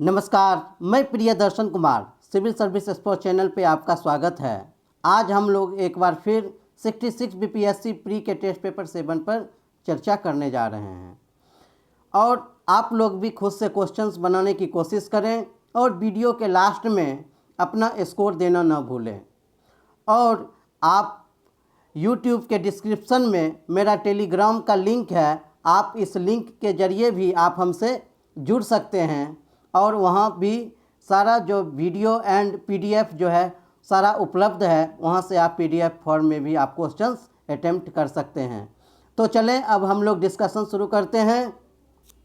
नमस्कार, मैं Priyadarshan Kumar civil service sports channel पे आपका स्वागत है। आज हम लोग एक बार फिर 66 बीपीएससी प्री के टेस्ट पेपर 7 पर चर्चा करने जा रहे हैं और आप लोग भी खुद से क्वेश्चंस बनाने की कोशिश करें और वीडियो के लास्ट में अपना स्कोर देना न भूलें। और आप YouTube के डिस्क्रिप्शन में मेरा टेलीग्राम का लिंक है, आप इस लिंक के ज़रिए भी आप हमसे जुड़ सकते हैं और वहाँ भी सारा जो वीडियो एंड PDF जो है सारा उपलब्ध है। वहाँ से आप PDF फॉर्म में भी आप क्वेश्चंस अटेम्प्ट कर सकते हैं। तो चलें अब हम लोग डिस्कशन शुरू करते हैं।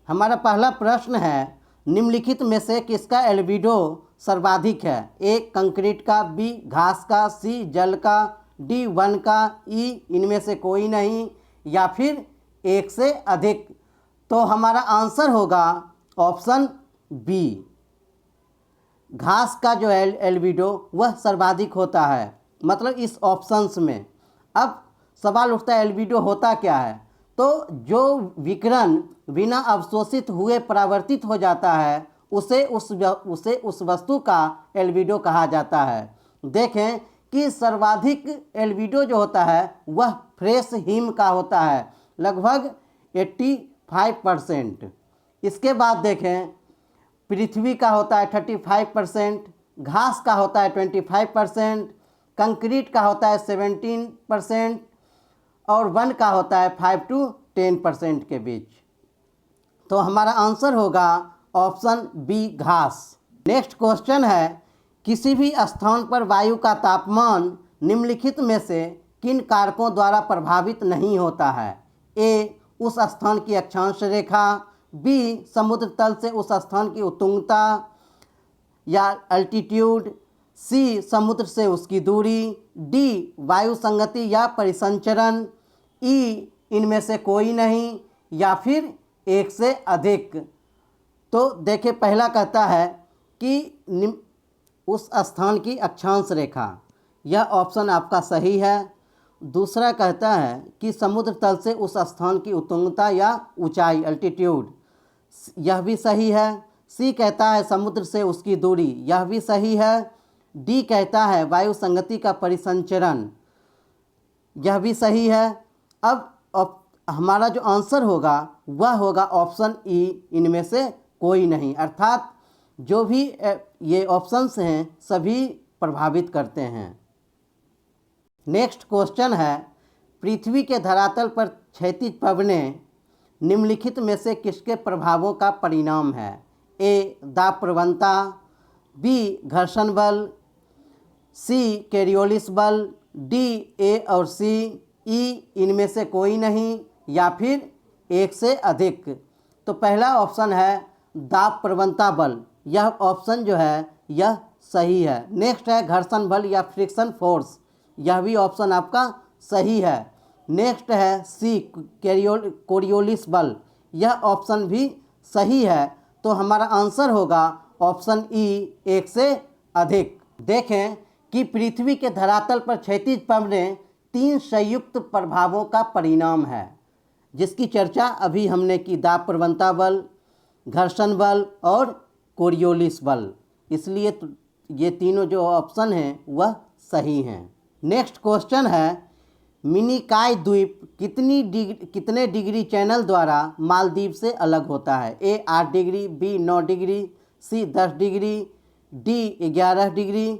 हमारा पहला प्रश्न है, निम्नलिखित में से किसका एल्बिडो सर्वाधिक है? ए कंक्रीट का, बी घास का, सी जल का, डी वन का, ई इनमें से कोई नहीं, या फिर एक से अधिक। तो हमारा आंसर होगा ऑप्शन बी, घास का जो एल्बिडो वह सर्वाधिक होता है, मतलब इस ऑप्शंस में। अब सवाल उठता है एल्बिडो होता क्या है? तो जो विकिरण बिना अवशोषित हुए परावर्तित हो जाता है उसे उस वस्तु का एल्बिडो कहा जाता है। देखें कि सर्वाधिक एल्बिडो जो होता है वह फ्रेश हीम का होता है, लगभग 85%। इसके बाद देखें पृथ्वी का होता है 35%, घास का होता है 25%, कंक्रीट का होता है 17% और वन का होता है 5 to 10% के बीच। तो हमारा आंसर होगा ऑप्शन बी, घास। नेक्स्ट क्वेश्चन है, किसी भी स्थान पर वायु का तापमान निम्नलिखित में से किन कारकों द्वारा प्रभावित नहीं होता है? ए उस स्थान की अक्षांश रेखा, बी समुद्र तल से उस स्थान की उत्तुंगता या अल्टीट्यूड, सी समुद्र से उसकी दूरी, डी वायु संगति या परिसंचरण, ई इनमें से कोई नहीं, या फिर एक से अधिक। तो देखिए पहला कहता है कि उस स्थान की अक्षांश रेखा, यह ऑप्शन आपका सही है। दूसरा कहता है कि समुद्र तल से उस स्थान की उत्तुंगता या ऊंचाई अल्टीट्यूड, यह भी सही है। सी कहता है समुद्र से उसकी दूरी, यह भी सही है। डी कहता है वायु संगति का परिसंचरण, यह भी सही है। अब हमारा जो आंसर होगा वह होगा ऑप्शन ई, इनमें से कोई नहीं, अर्थात जो भी ये ऑप्शंस हैं सभी प्रभावित करते हैं। नेक्स्ट क्वेश्चन है, पृथ्वी के धरातल पर क्षैतिज पवनें निम्नलिखित में से किसके प्रभावों का परिणाम है? ए दाब प्रवणता, बी घर्षण बल, सी कोरियोलिस बल, डी ए और सी, ई इनमें से कोई नहीं, या फिर एक से अधिक। तो पहला ऑप्शन है दाब प्रवणता बल, यह ऑप्शन जो है यह सही है। नेक्स्ट है घर्षण बल या फ्रिक्शन फोर्स, यह भी ऑप्शन आपका सही है। नेक्स्ट है सी कोरियोलिस बल, यह ऑप्शन भी सही है। तो हमारा आंसर होगा ऑप्शन ई, एक से अधिक। देखें कि पृथ्वी के धरातल पर क्षैतिज पवनें 3 संयुक्त प्रभावों का परिणाम है, जिसकी चर्चा अभी हमने की, दाब प्रवणता बल, घर्षण बल और कोरियोलिस बल। इसलिए तो ये तीनों जो ऑप्शन हैं वह सही हैं। नेक्स्ट क्वेश्चन है, मिनिकॉय द्वीप कितने डिग्री चैनल द्वारा मालदीव से अलग होता है? ए 8 डिग्री, बी 9 डिग्री, सी 10 डिग्री, डी 11 डिग्री,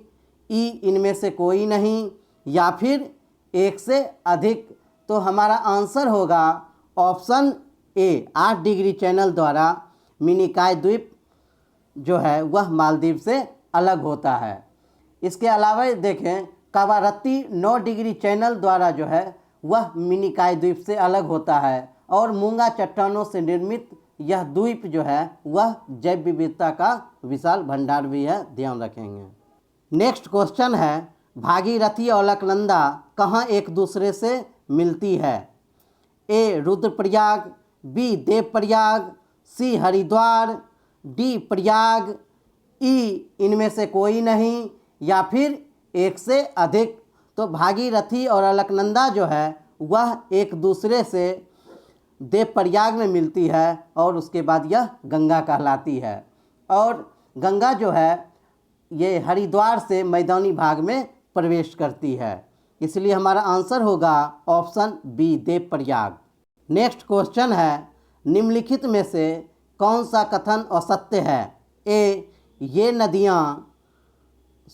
ई इनमें से कोई नहीं, या फिर एक से अधिक। तो हमारा आंसर होगा ऑप्शन ए, 8 डिग्री चैनल द्वारा मिनिकॉय द्वीप जो है वह मालदीव से अलग होता है। इसके अलावा देखें कावारत्ती 9 डिग्री चैनल द्वारा जो है वह मिनिकॉय द्वीप से अलग होता है, और मूंगा चट्टानों से निर्मित यह द्वीप जो है वह जैव विविधता का विशाल भंडार भी है, ध्यान रखेंगे। नेक्स्ट क्वेश्चन है, भागीरथी और अलकनंदा कहाँ एक दूसरे से मिलती है? ए रुद्रप्रयाग, बी देवप्रयाग, सी हरिद्वार, डी प्रयाग, ई इनमें से कोई नहीं, या फिर एक से अधिक। तो भागीरथी और अलकनंदा जो है वह एक दूसरे से देवप्रयाग में मिलती है और उसके बाद यह गंगा कहलाती है। और गंगा जो है ये हरिद्वार से मैदानी भाग में प्रवेश करती है, इसलिए हमारा आंसर होगा option B Devprayag. Next question है, निम्नलिखित में से कौन सा कथन असत्य है? ए, ये नदियाँ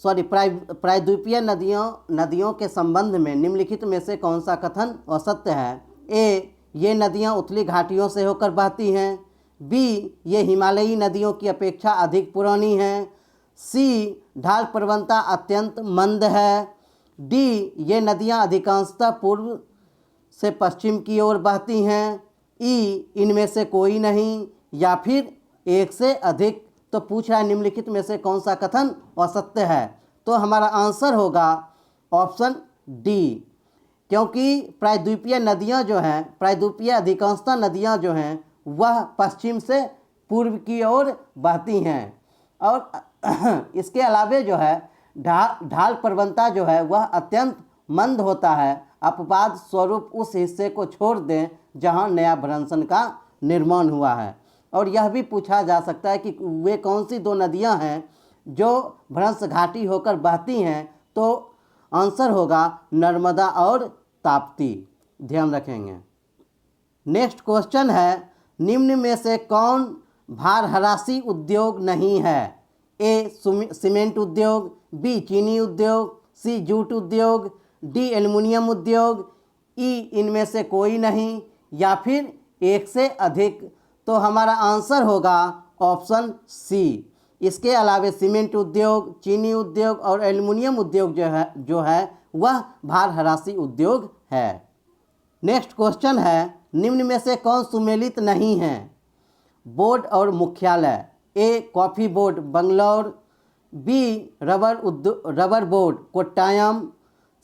प्रायद्वीपीय नदियों के संबंध में निम्नलिखित में से कौन सा कथन असत्य है? ए, ये नदियाँ उथली घाटियों से होकर बहती हैं। बी, ये हिमालयी नदियों की अपेक्षा अधिक पुरानी हैं। सी, ढाल प्रवणता अत्यंत मंद है। डी, ये नदियाँ अधिकांशतः पूर्व से पश्चिम की ओर बहती हैं। ई, इनमें से कोई नहीं, या फिर एक से अधिक। तो पूछ रहा है निम्नलिखित में से कौन सा कथन असत्य है? तो हमारा आंसर होगा ऑप्शन डी, क्योंकि प्रायद्वीपीय नदियां जो हैं, प्रायद्वीपीय अधिकांशतः नदियां जो हैं वह पश्चिम से पूर्व की ओर बहती हैं, और इसके अलावे जो है ढाल प्रवणता जो है वह अत्यंत मंद होता है। अपवाद स्वरूप उस हिस्से को छोड़ दें जहां नया भ्रंशन का निर्माण हुआ है। और यह भी पूछा जा सकता है कि वे कौन सी दो नदियां हैं जो भ्रंश घाटी होकर बहती हैं? तो आंसर होगा नर्मदा और ताप्ती, ध्यान रखेंगे। नेक्स्ट क्वेश्चन है, निम्न में से कौन भारहरासी उद्योग नहीं है? ए, सीमेंट उद्योग। बी, चीनी उद्योग। सी, जूट उद्योग। डी, एल्युमिनियम उद्योग। ई, इनमें से कोई नहीं, या फिर एक से अधिक। तो हमारा आंसर होगा ऑप्शन सी। इसके अलावे सीमेंट उद्योग, चीनी उद्योग और एल्युमिनियम उद्योग जो है वह भारहरासी उद्योग है। नेक्स्ट क्वेश्चन है, निम्न में से कौन सुमेलित नहीं है? बोर्ड और मुख्यालय। A, coffee board Bangalore. B, rubber board Kottayam.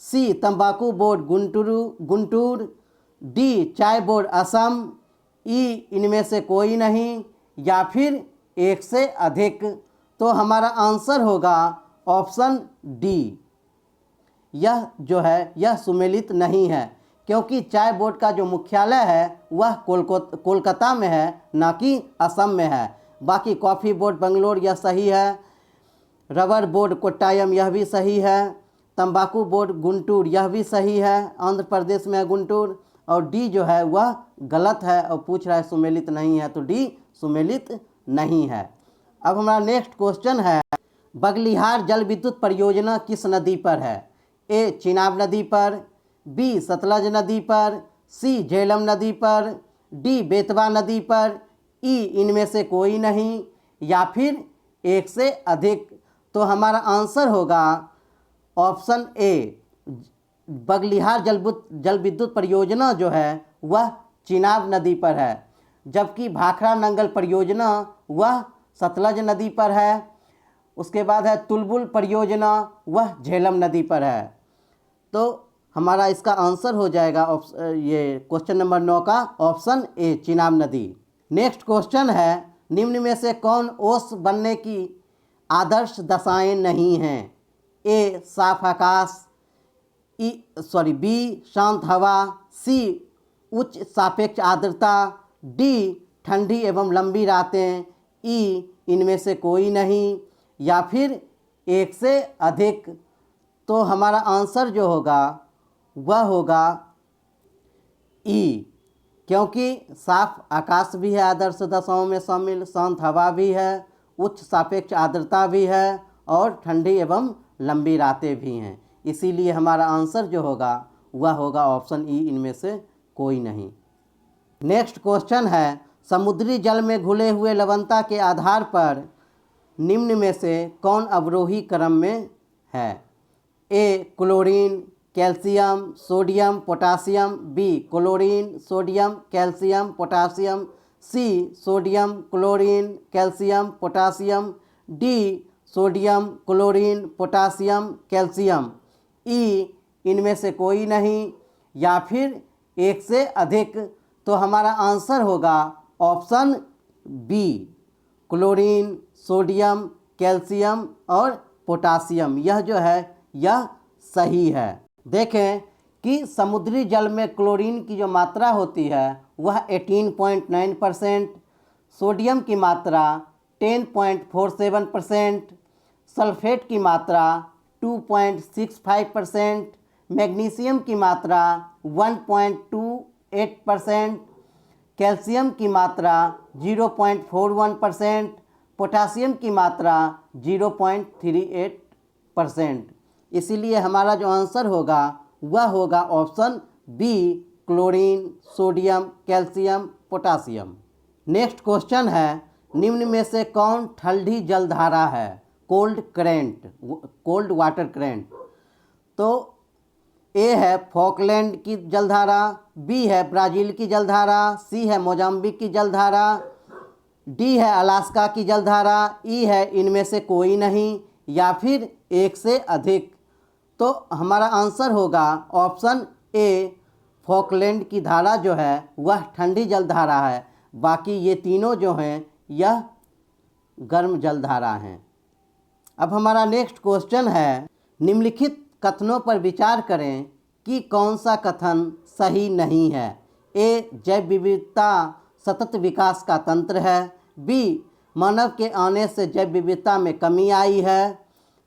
C, तंबाकू बोर्ड गुंटूर। डी, चाय बोर्ड असम। ई, इनमें से कोई नहीं, या फिर एक से अधिक। तो हमारा आंसर होगा ऑप्शन डी। यह जो है यह सुमेलित नहीं है, क्योंकि चाय बोर्ड का जो मुख्यालय है वह कोलकाता में है, ना कि असम में है। बाकी कॉफ़ी बोर्ड बंगलोर यह सही है। रबर बोर्ड कोट्टायम यह भी सही है। तंबाकू बोर्ड गुंटूर यह भी सही है, आंध्र प्रदेश में है गुंटूर। और डी जो है वह गलत है, और पूछ रहा है सुमेलित नहीं है, तो डी सुमेलित नहीं है। अब हमारा नेक्स्ट क्वेश्चन है, बगलिहार जल विद्युत परियोजना किस नदी पर है? ए, चिनाब नदी पर। बी, सतलज नदी पर। सी, झेलम नदी पर। डी, बेतवा नदी पर। ई, इनमें से कोई नहीं, या फिर एक से अधिक। तो हमारा आंसर होगा ऑप्शन ए, बगलिहार जल विद्युत परियोजना जो है वह चिनाब नदी पर है, जबकि भाखड़ा नंगल परियोजना वह सतलज नदी पर है। उसके बाद है तुलबुल परियोजना, वह झेलम नदी पर है। तो हमारा इसका आंसर हो जाएगा ये क्वेश्चन नंबर 9 का ऑप्शन ए, चिनाब नदी। नेक्स्ट क्वेश्चन है, निम्न में से कौन ओस बनने की आदर्श दशाएं नहीं हैं? ए, साफ आकाश। बी, शांत हवा। सी, उच्च सापेक्ष आर्द्रता। डी, ठंडी एवं लंबी रातें। ई, इनमें से कोई नहीं, या फिर एक से अधिक। तो हमारा आंसर जो होगा वह होगा ई, क्योंकि साफ आकाश भी है आदर्श दशाओं में शामिल, शांत हवा भी है, उच्च सापेक्ष आर्द्रता भी है, और ठंडी एवं लंबी रातें भी हैं। इसीलिए हमारा आंसर जो होगा वह होगा ऑप्शन ई, इनमें से कोई नहीं। नेक्स्ट क्वेश्चन है, समुद्री जल में घुले हुए लवणता के आधार पर निम्न में से कौन अवरोही क्रम में है? A, chlorine, calcium, sodium, potassium. B, chlorine, sodium, calcium, potassium. C, sodium, chlorine, calcium, potassium. D, sodium, chlorine, potassium, calcium. E, इनमें से कोई नहीं, या फिर एक से अधिक। तो हमारा आंसर होगा option B, chlorine, sodium, calcium और पोटासियम। यह जो है यह सही है। देखें कि समुद्री जल में क्लोरीन की जो मात्रा होती है वह 18.9%, सोडियम की मात्रा 10.47%, सल्फेट की मात्रा 2.65%, मैग्नीशियम की मात्रा 1.28%, कैल्शियम की मात्रा 0.41%, पोटासियम की मात्रा 0.38%। इसीलिए हमारा जो आंसर होगा वह होगा option B, chlorine, sodium, calcium, potassium. Next question है, निम्न में से कौन ठंडी जलधारा है? Cold current, cold water current. तो ए है फॉकलैंड की जलधारा, बी है ब्राज़ील की जलधारा, सी है मोजाम्बिक की जलधारा, डी है अलास्का की जलधारा, ई है इनमें से कोई नहीं, या फिर एक से अधिक। तो हमारा आंसर होगा ऑप्शन ए, फॉकलैंड की धारा जो है वह ठंडी जलधारा है। बाकी ये तीनों जो हैं यह गर्म जलधारा हैं। अब हमारा नेक्स्ट क्वेश्चन है, निम्नलिखित कथनों पर विचार करें कि कौन सा कथन सही नहीं है। ए, जैव विविधता सतत विकास का तंत्र है, बी, मानव के आने से जैव विविधता में कमी आई है,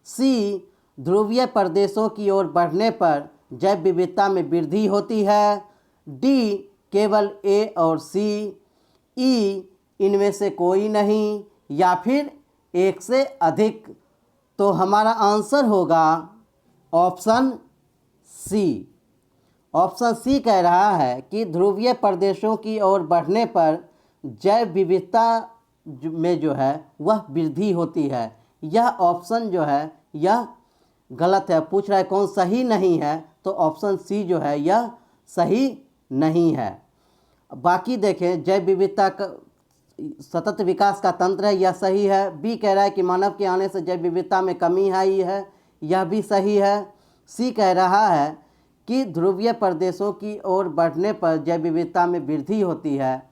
सी, ध्रुवीय प्रदेशों की ओर बढ़ने पर जैव विविधता में वृद्धि होती है, डी, केवल ए और सी, ई, इनमें से कोई नहीं, या फिर एक से अधिक। तो हमारा आंसर होगा ऑप्शन सी। ऑप्शन सी कह रहा है कि ध्रुवीय प्रदेशों की ओर बढ़ने पर जैव विविधता में जो है वह वृद्धि होती है। यह ऑप्शन जो है यह गलत है। पूछ रहा है कौन सही नहीं है, तो ऑप्शन सी जो है यह सही नहीं है। बाकी देखें, जैव विविधता का सतत विकास का तंत्र है, यह सही है। बी कह रहा है कि मानव के आने से जैव विविधता में कमी आई है, यह भी सही है। सी कह रहा है कि ध्रुवीय प्रदेशों की ओर बढ़ने पर जैव विविधता में वृद्धि होती है।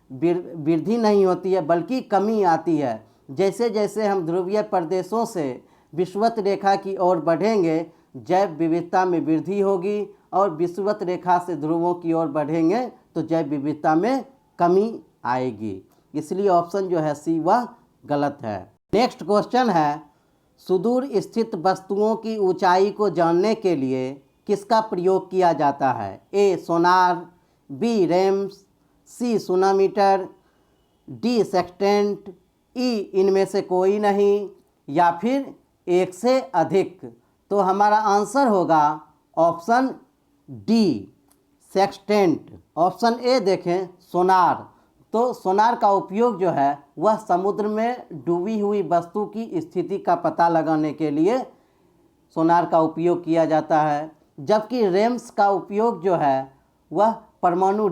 वृद्धि नहीं होती है बल्कि कमी आती है। जैसे जैसे हम ध्रुवीय प्रदेशों से विषुवत रेखा की ओर बढ़ेंगे, जैव विविधता में वृद्धि होगी, और विषुवत रेखा से ध्रुवों की ओर बढ़ेंगे तो जैव विविधता में कमी आएगी। इसलिए ऑप्शन जो है सी वह गलत है। नेक्स्ट क्वेश्चन है, सुदूर स्थित वस्तुओं की ऊंचाई को जानने के लिए किसका प्रयोग किया जाता है? ए, सोनार, बी, रेम्स, सी, सोनामीटर, डी, सेक्सटेंट, ई, इनमें से कोई नहीं, या फिर एक से अधिक। तो हमारा आंसर होगा option D, sextant. Option A देखें, सोनार। तो सोनार का उपयोग जो है वह समुद्र में डूबी हुई वस्तु की स्थिति का पता लगाने के लिए सोनार का उपयोग किया जाता है। जबकि रेम्स का उपयोग जो है वह परमाणु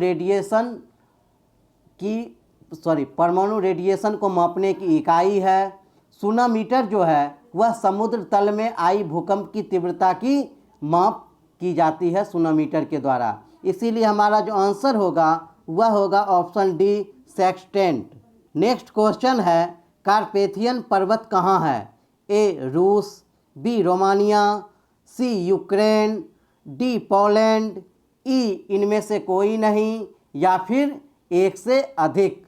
रेडिएशन को मापने की इकाई है। सोनामीटर जो है वह समुद्र तल में आई भूकंप की तीव्रता की माप की जाती है सोनामीटर के द्वारा। इसीलिए हमारा जो आंसर होगा वह होगा option D, sextant. Next question है, कार्पेथियन पर्वत कहाँ है? ए, रूस, बी, रोमानिया, सी, यूक्रेन, डी, पोलैंड, ई, इनमें से कोई नहीं, या फिर एक से अधिक।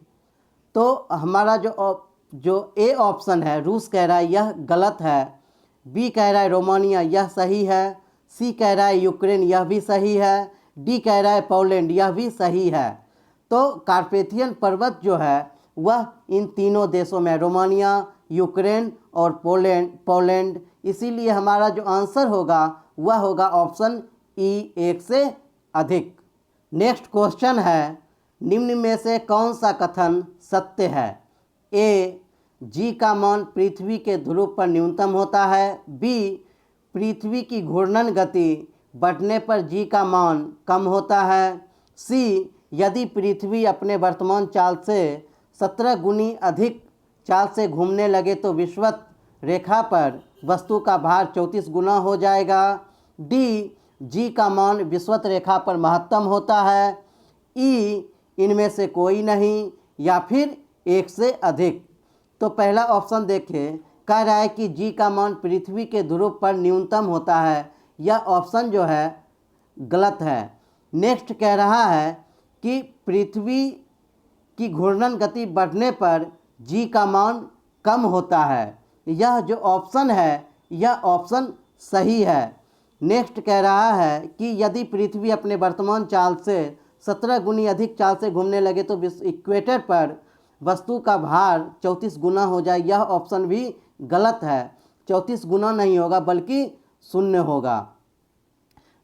तो हमारा जो ए ऑप्शन है, रूस कह रहा है, यह गलत है। बी कह रहा है रोमानिया, यह सही है। सी कह रहा है यूक्रेन, यह भी सही है। डी कह रहा है पोलैंड, यह भी सही है। तो कार्पेथियन पर्वत जो है वह इन तीनों देशों में, रोमानिया, यूक्रेन और पोलैंड। इसीलिए हमारा जो आंसर होगा वह होगा ऑप्शन ई, एक से अधिक। नेक्स्ट क्वेश्चन है, निम्न में से कौन सा कथन सत्य है? ए, जी का मान पृथ्वी के ध्रुव पर न्यूनतम होता है। बी, पृथ्वी की घूर्णन गति बढ़ने पर जी का मान कम होता है। सी, यदि पृथ्वी अपने वर्तमान चाल से 17 गुनी अधिक चाल से घूमने लगे तो विषुवत रेखा पर वस्तु का भार 34 गुना हो जाएगा। डी, जी का मान विषुवत रेखा पर महत्तम होता है। ई, इनमें से कोई नहीं, या फिर एक से अधिक। तो पहला ऑप्शन देखिए, कह रहा है कि जी का मान पृथ्वी के ध्रुव पर न्यूनतम होता है। यह ऑप्शन जो है गलत है। नेक्स्ट कह रहा है कि पृथ्वी की घूर्णन गति बढ़ने पर जी का मान कम होता है। यह जो ऑप्शन है यह ऑप्शन सही है। नेक्स्ट कह रहा है कि यदि पृथ्वी अपने वर्तमान चाल से 17 गुनी अधिक चाल से घूमने लगे तो इक्वेटर पर वस्तु का भार 34 गुना हो जाए। यह ऑप्शन भी गलत है। 34 गुना नहीं होगा बल्कि 0 होगा।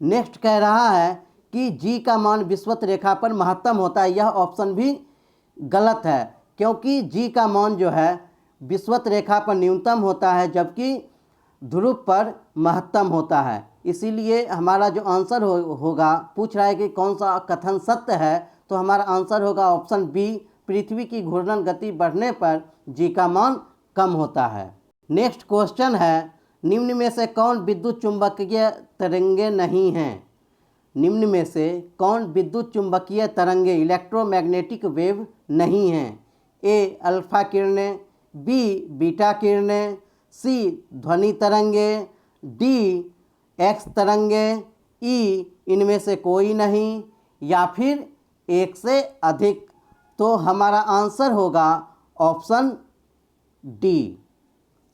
नेक्स्ट कह रहा है कि जी का मान विषुवत रेखा पर महत्तम होता है। यह ऑप्शन भी गलत है, क्योंकि जी का मान जो है विषुवत रेखा पर न्यूनतम होता है जबकि ध्रुव पर महत्तम होता है। इसीलिए हमारा जो आंसर होगा, पूछ रहा है कि कौन सा कथन सत्य है, तो हमारा आंसर होगा ऑप्शन बी, पृथ्वी की घूर्णन गति बढ़ने पर जी का मान कम होता है। नेक्स्ट क्वेश्चन है, निम्न में से कौन विद्युत चुंबकीय तरंगे नहीं हैं? निम्न में से कौन विद्युत चुंबकीय तरंगे इलेक्ट्रोमैग्नेटिक वेव नहीं हैं? ए अल्फा किरणें, बी बीटा किरणें, सी ध्वनि तरंगे, डी एक्स तरंगे, ई इनमें से कोई नहीं, या फिर एक से अधिक। तो हमारा आंसर होगा ऑप्शन डी।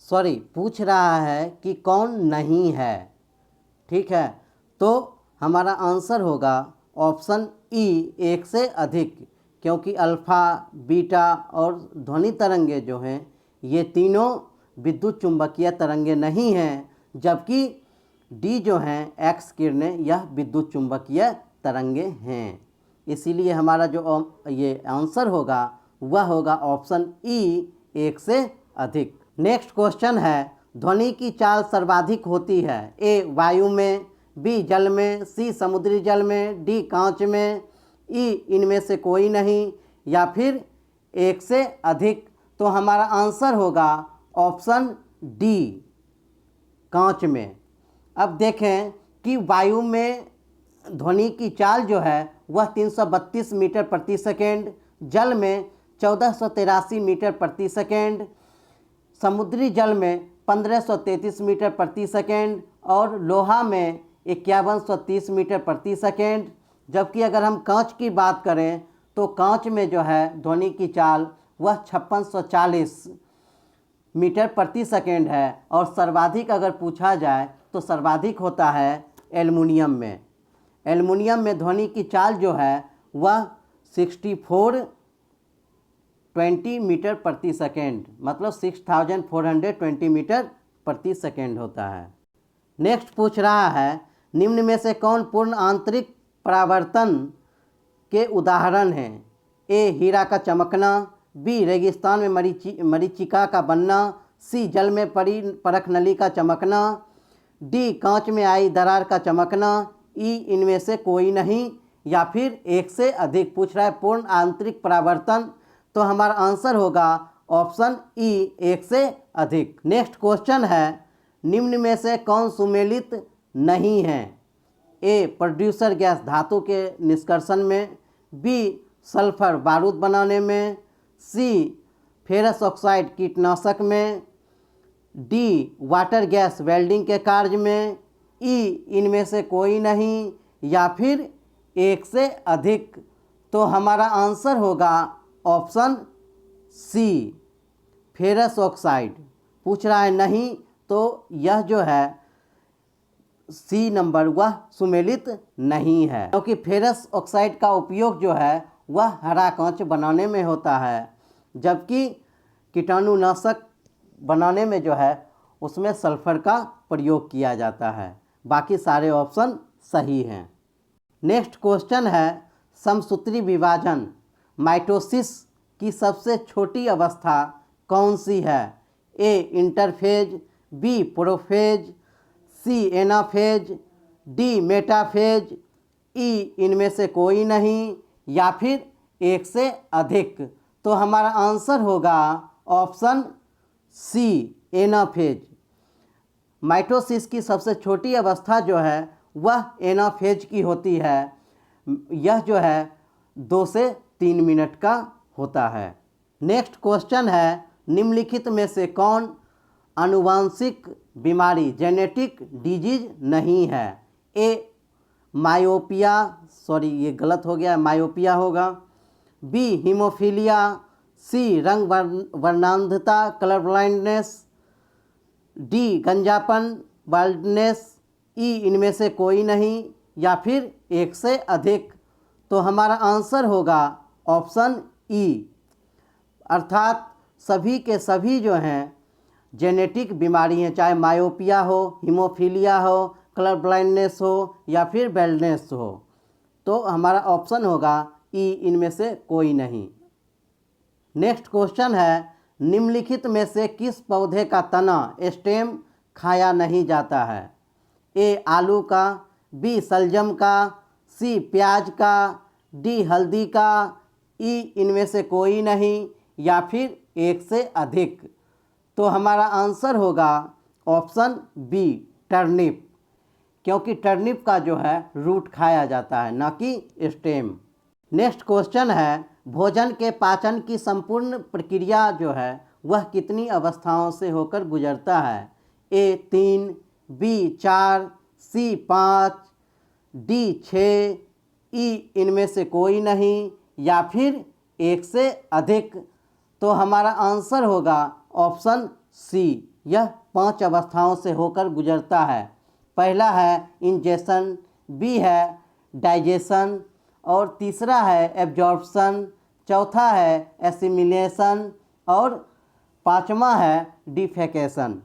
सॉरी, पूछ रहा है कि कौन नहीं है। ठीक है, तो हमारा आंसर होगा ऑप्शन ई, एक से अधिक, क्योंकि अल्फ़ा, बीटा और ध्वनि तरंगे जो हैं ये तीनों विद्युत चुंबकीय तरंगे नहीं हैं, जबकि डी जो हैं एक्स किरणें यह विद्युत चुंबकीय तरंगे हैं। इसीलिए हमारा जो ये आंसर होगा वह होगा ऑप्शन ई, एक से अधिक। नेक्स्ट क्वेश्चन है, ध्वनि की चाल सर्वाधिक होती है? ए वायु में, बी जल में, सी समुद्री जल में, डी कांच में, ई इनमें से कोई नहीं, या फिर एक से अधिक। तो हमारा आंसर होगा ऑप्शन डी, कांच में। अब देखें कि वायु में ध्वनि की चाल जो है वह 332 मीटर प्रति सेकेंड, जल में 1483 मीटर प्रति सेकेंड, समुद्री जल में 1533 मीटर प्रति सेकेंड और लोहा में 5130 मीटर प्रति सेकेंड। जबकि अगर हम कांच की बात करें तो कांच में जो है ध्वनि की चाल वह 5640 मीटर प्रति सेकेंड है। और सर्वाधिक अगर पूछा जाए तो सर्वाधिक होता है एल्युमिनियम में। एल्युमिनियम में ध्वनि की चाल जो है वह 6420 मीटर प्रति सेकेंड, मतलब 6420 मीटर प्रति सेकेंड होता है। नेक्स्ट पूछ रहा है, निम्न में से कौन पूर्ण आंतरिक परावर्तन के उदाहरण हैं? ए हीरा का चमकना, बी रेगिस्तान में मरीचिका का बनना, सी जल में पड़ी परख नली का चमकना, डी कांच में आई दरार का चमकना, ई इनमें से कोई नहीं, या फिर एक से अधिक। पूछ रहा है पूर्ण आंतरिक परावर्तन, तो हमारा आंसर होगा ऑप्शन ई, एक से अधिक। नेक्स्ट क्वेश्चन है, निम्न में से कौन सुमेलित नहीं है? ए प्रोड्यूसर गैस धातु के निष्कर्षण में, बी सल्फर बारूद बनाने में, सी फेरस ऑक्साइड कीटनाशक में, डी वाटर गैस वेल्डिंग के कार्य में, ई इनमें से कोई नहीं, या फिर एक से अधिक। तो हमारा आंसर होगा ऑप्शन सी, फेरस ऑक्साइड। पूछ रहा है नहीं, तो यह जो है सी नंबर वह सुमेलित नहीं है, क्योंकि फेरस ऑक्साइड का उपयोग जो है वह हरा कांच बनाने में होता है, जबकि कीटाणुनाशक बनाने में जो है उसमें सल्फर का प्रयोग किया जाता है। बाकी सारे ऑप्शन सही हैं। नेक्स्ट क्वेश्चन है, समसूत्री विभाजन माइटोसिस की सबसे छोटी अवस्था कौन सी है? ए इंटरफेज, बी प्रोफेज, सी एनाफेज, डी मेटाफेज, ई इनमें से कोई नहीं, या फिर एक से अधिक। तो हमारा आंसर होगा ऑप्शन सी, एनाफेज। माइटोसिस की सबसे छोटी अवस्था जो है वह एनाफेज की होती है। यह जो है 2 से 3 मिनट का होता है। नेक्स्ट क्वेश्चन है, निम्नलिखित में से कौन आनुवांशिक बीमारी जेनेटिक डिजीज नहीं है? ए मायोपिया, सॉरी ये गलत हो गया, मायोपिया होगा, बी हीमोफीलिया, सी रंग वर्णांधता कलर ब्लाइंडनेस, डी गंजापन बाल्डनेस, ई इनमें से कोई नहीं, या फिर एक से अधिक। तो हमारा आंसर होगा ऑप्शन ई, अर्थात सभी के सभी जो हैं जेनेटिक बीमारी हैं, चाहे मायोपिया हो, हीमोफीलिया हो, कलर ब्लाइंडनेस हो या फिर बेल्डनेस हो। तो हमारा ऑप्शन होगा ई, इनमें से कोई नहीं। नेक्स्ट क्वेश्चन है, निम्नलिखित में से किस पौधे का तना स्टेम खाया नहीं जाता है? ए आलू का, बी सलजम का, सी प्याज का, डी हल्दी का, ई इनमें से कोई नहीं, या फिर एक से अधिक। तो हमारा आंसर होगा ऑप्शन बी टर्निप, क्योंकि टर्निप का जो है रूट खाया जाता है, ना कि स्टेम। नेक्स्ट क्वेश्चन है, भोजन के पाचन की संपूर्ण प्रक्रिया जो है वह कितनी अवस्थाओं से होकर गुजरता है? ए 3, बी 4, सी 5, डी 6, ई इनमें से कोई नहीं, या फिर एक से अधिक। तो हमारा आंसर होगा ऑप्शन सी, यह 5 अवस्थाओं से होकर गुजरता है। पहला है इंजेशन, बी है डाइजेशन, और तीसरा है एब्जॉर्प्शन, चौथा है एसिमिलेशन, और पांचवा है डिफेकेशन।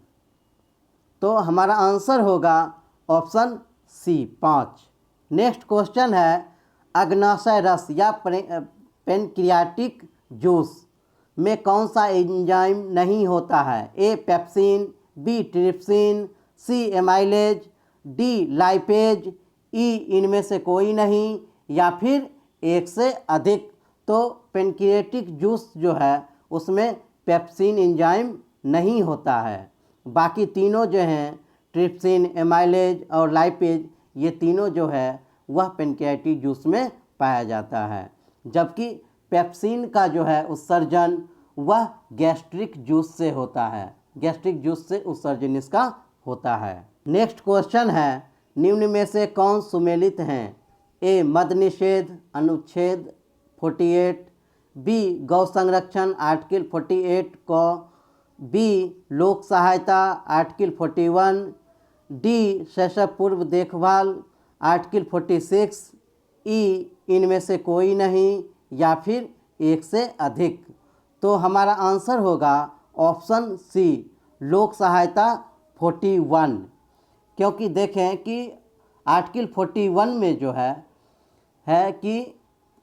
तो हमारा आंसर होगा ऑप्शन सी 5। नेक्स्ट क्वेश्चन है, अग्नाशय रस या पेनक्रियाटिक जूस में कौन सा एंजाइम नहीं होता है? ए पेप्सिन, बी ट्रिप्सिन, सी एमाइलेज, डी लाइपेज, ई इनमें से कोई नहीं, या फिर एक से अधिक। तो पेनक्रियाटिक जूस जो है उसमें पेप्सिन एंजाइम नहीं होता है। बाकी तीनों जो हैं ट्रिप्सिन, एमाइलेज और लाइपेज, ये तीनों जो है वह पेनक्रियाटिक जूस में पाया जाता है, जबकि पेप्सिन का जो है उत्सर्जन वह गैस्ट्रिक जूस से होता है, गैस्ट्रिक जूस से उत्सर्जन इसका होता है। नेक्स्ट क्वेश्चन है, निम्न में से कौन सुमेलित हैं? ए मद निषेध अनुच्छेद 48, बी गौ संरक्षण आर्टिकल 48 को, बी लोक सहायता आर्टिकल 41, डी शैशव पूर्व देखभाल आर्टिकल 46, ई इनमें से कोई नहीं, या फिर एक से अधिक। तो हमारा आंसर होगा ऑप्शन सी लोक सहायता 41, क्योंकि देखें कि आर्टिकल 41 में जो है कि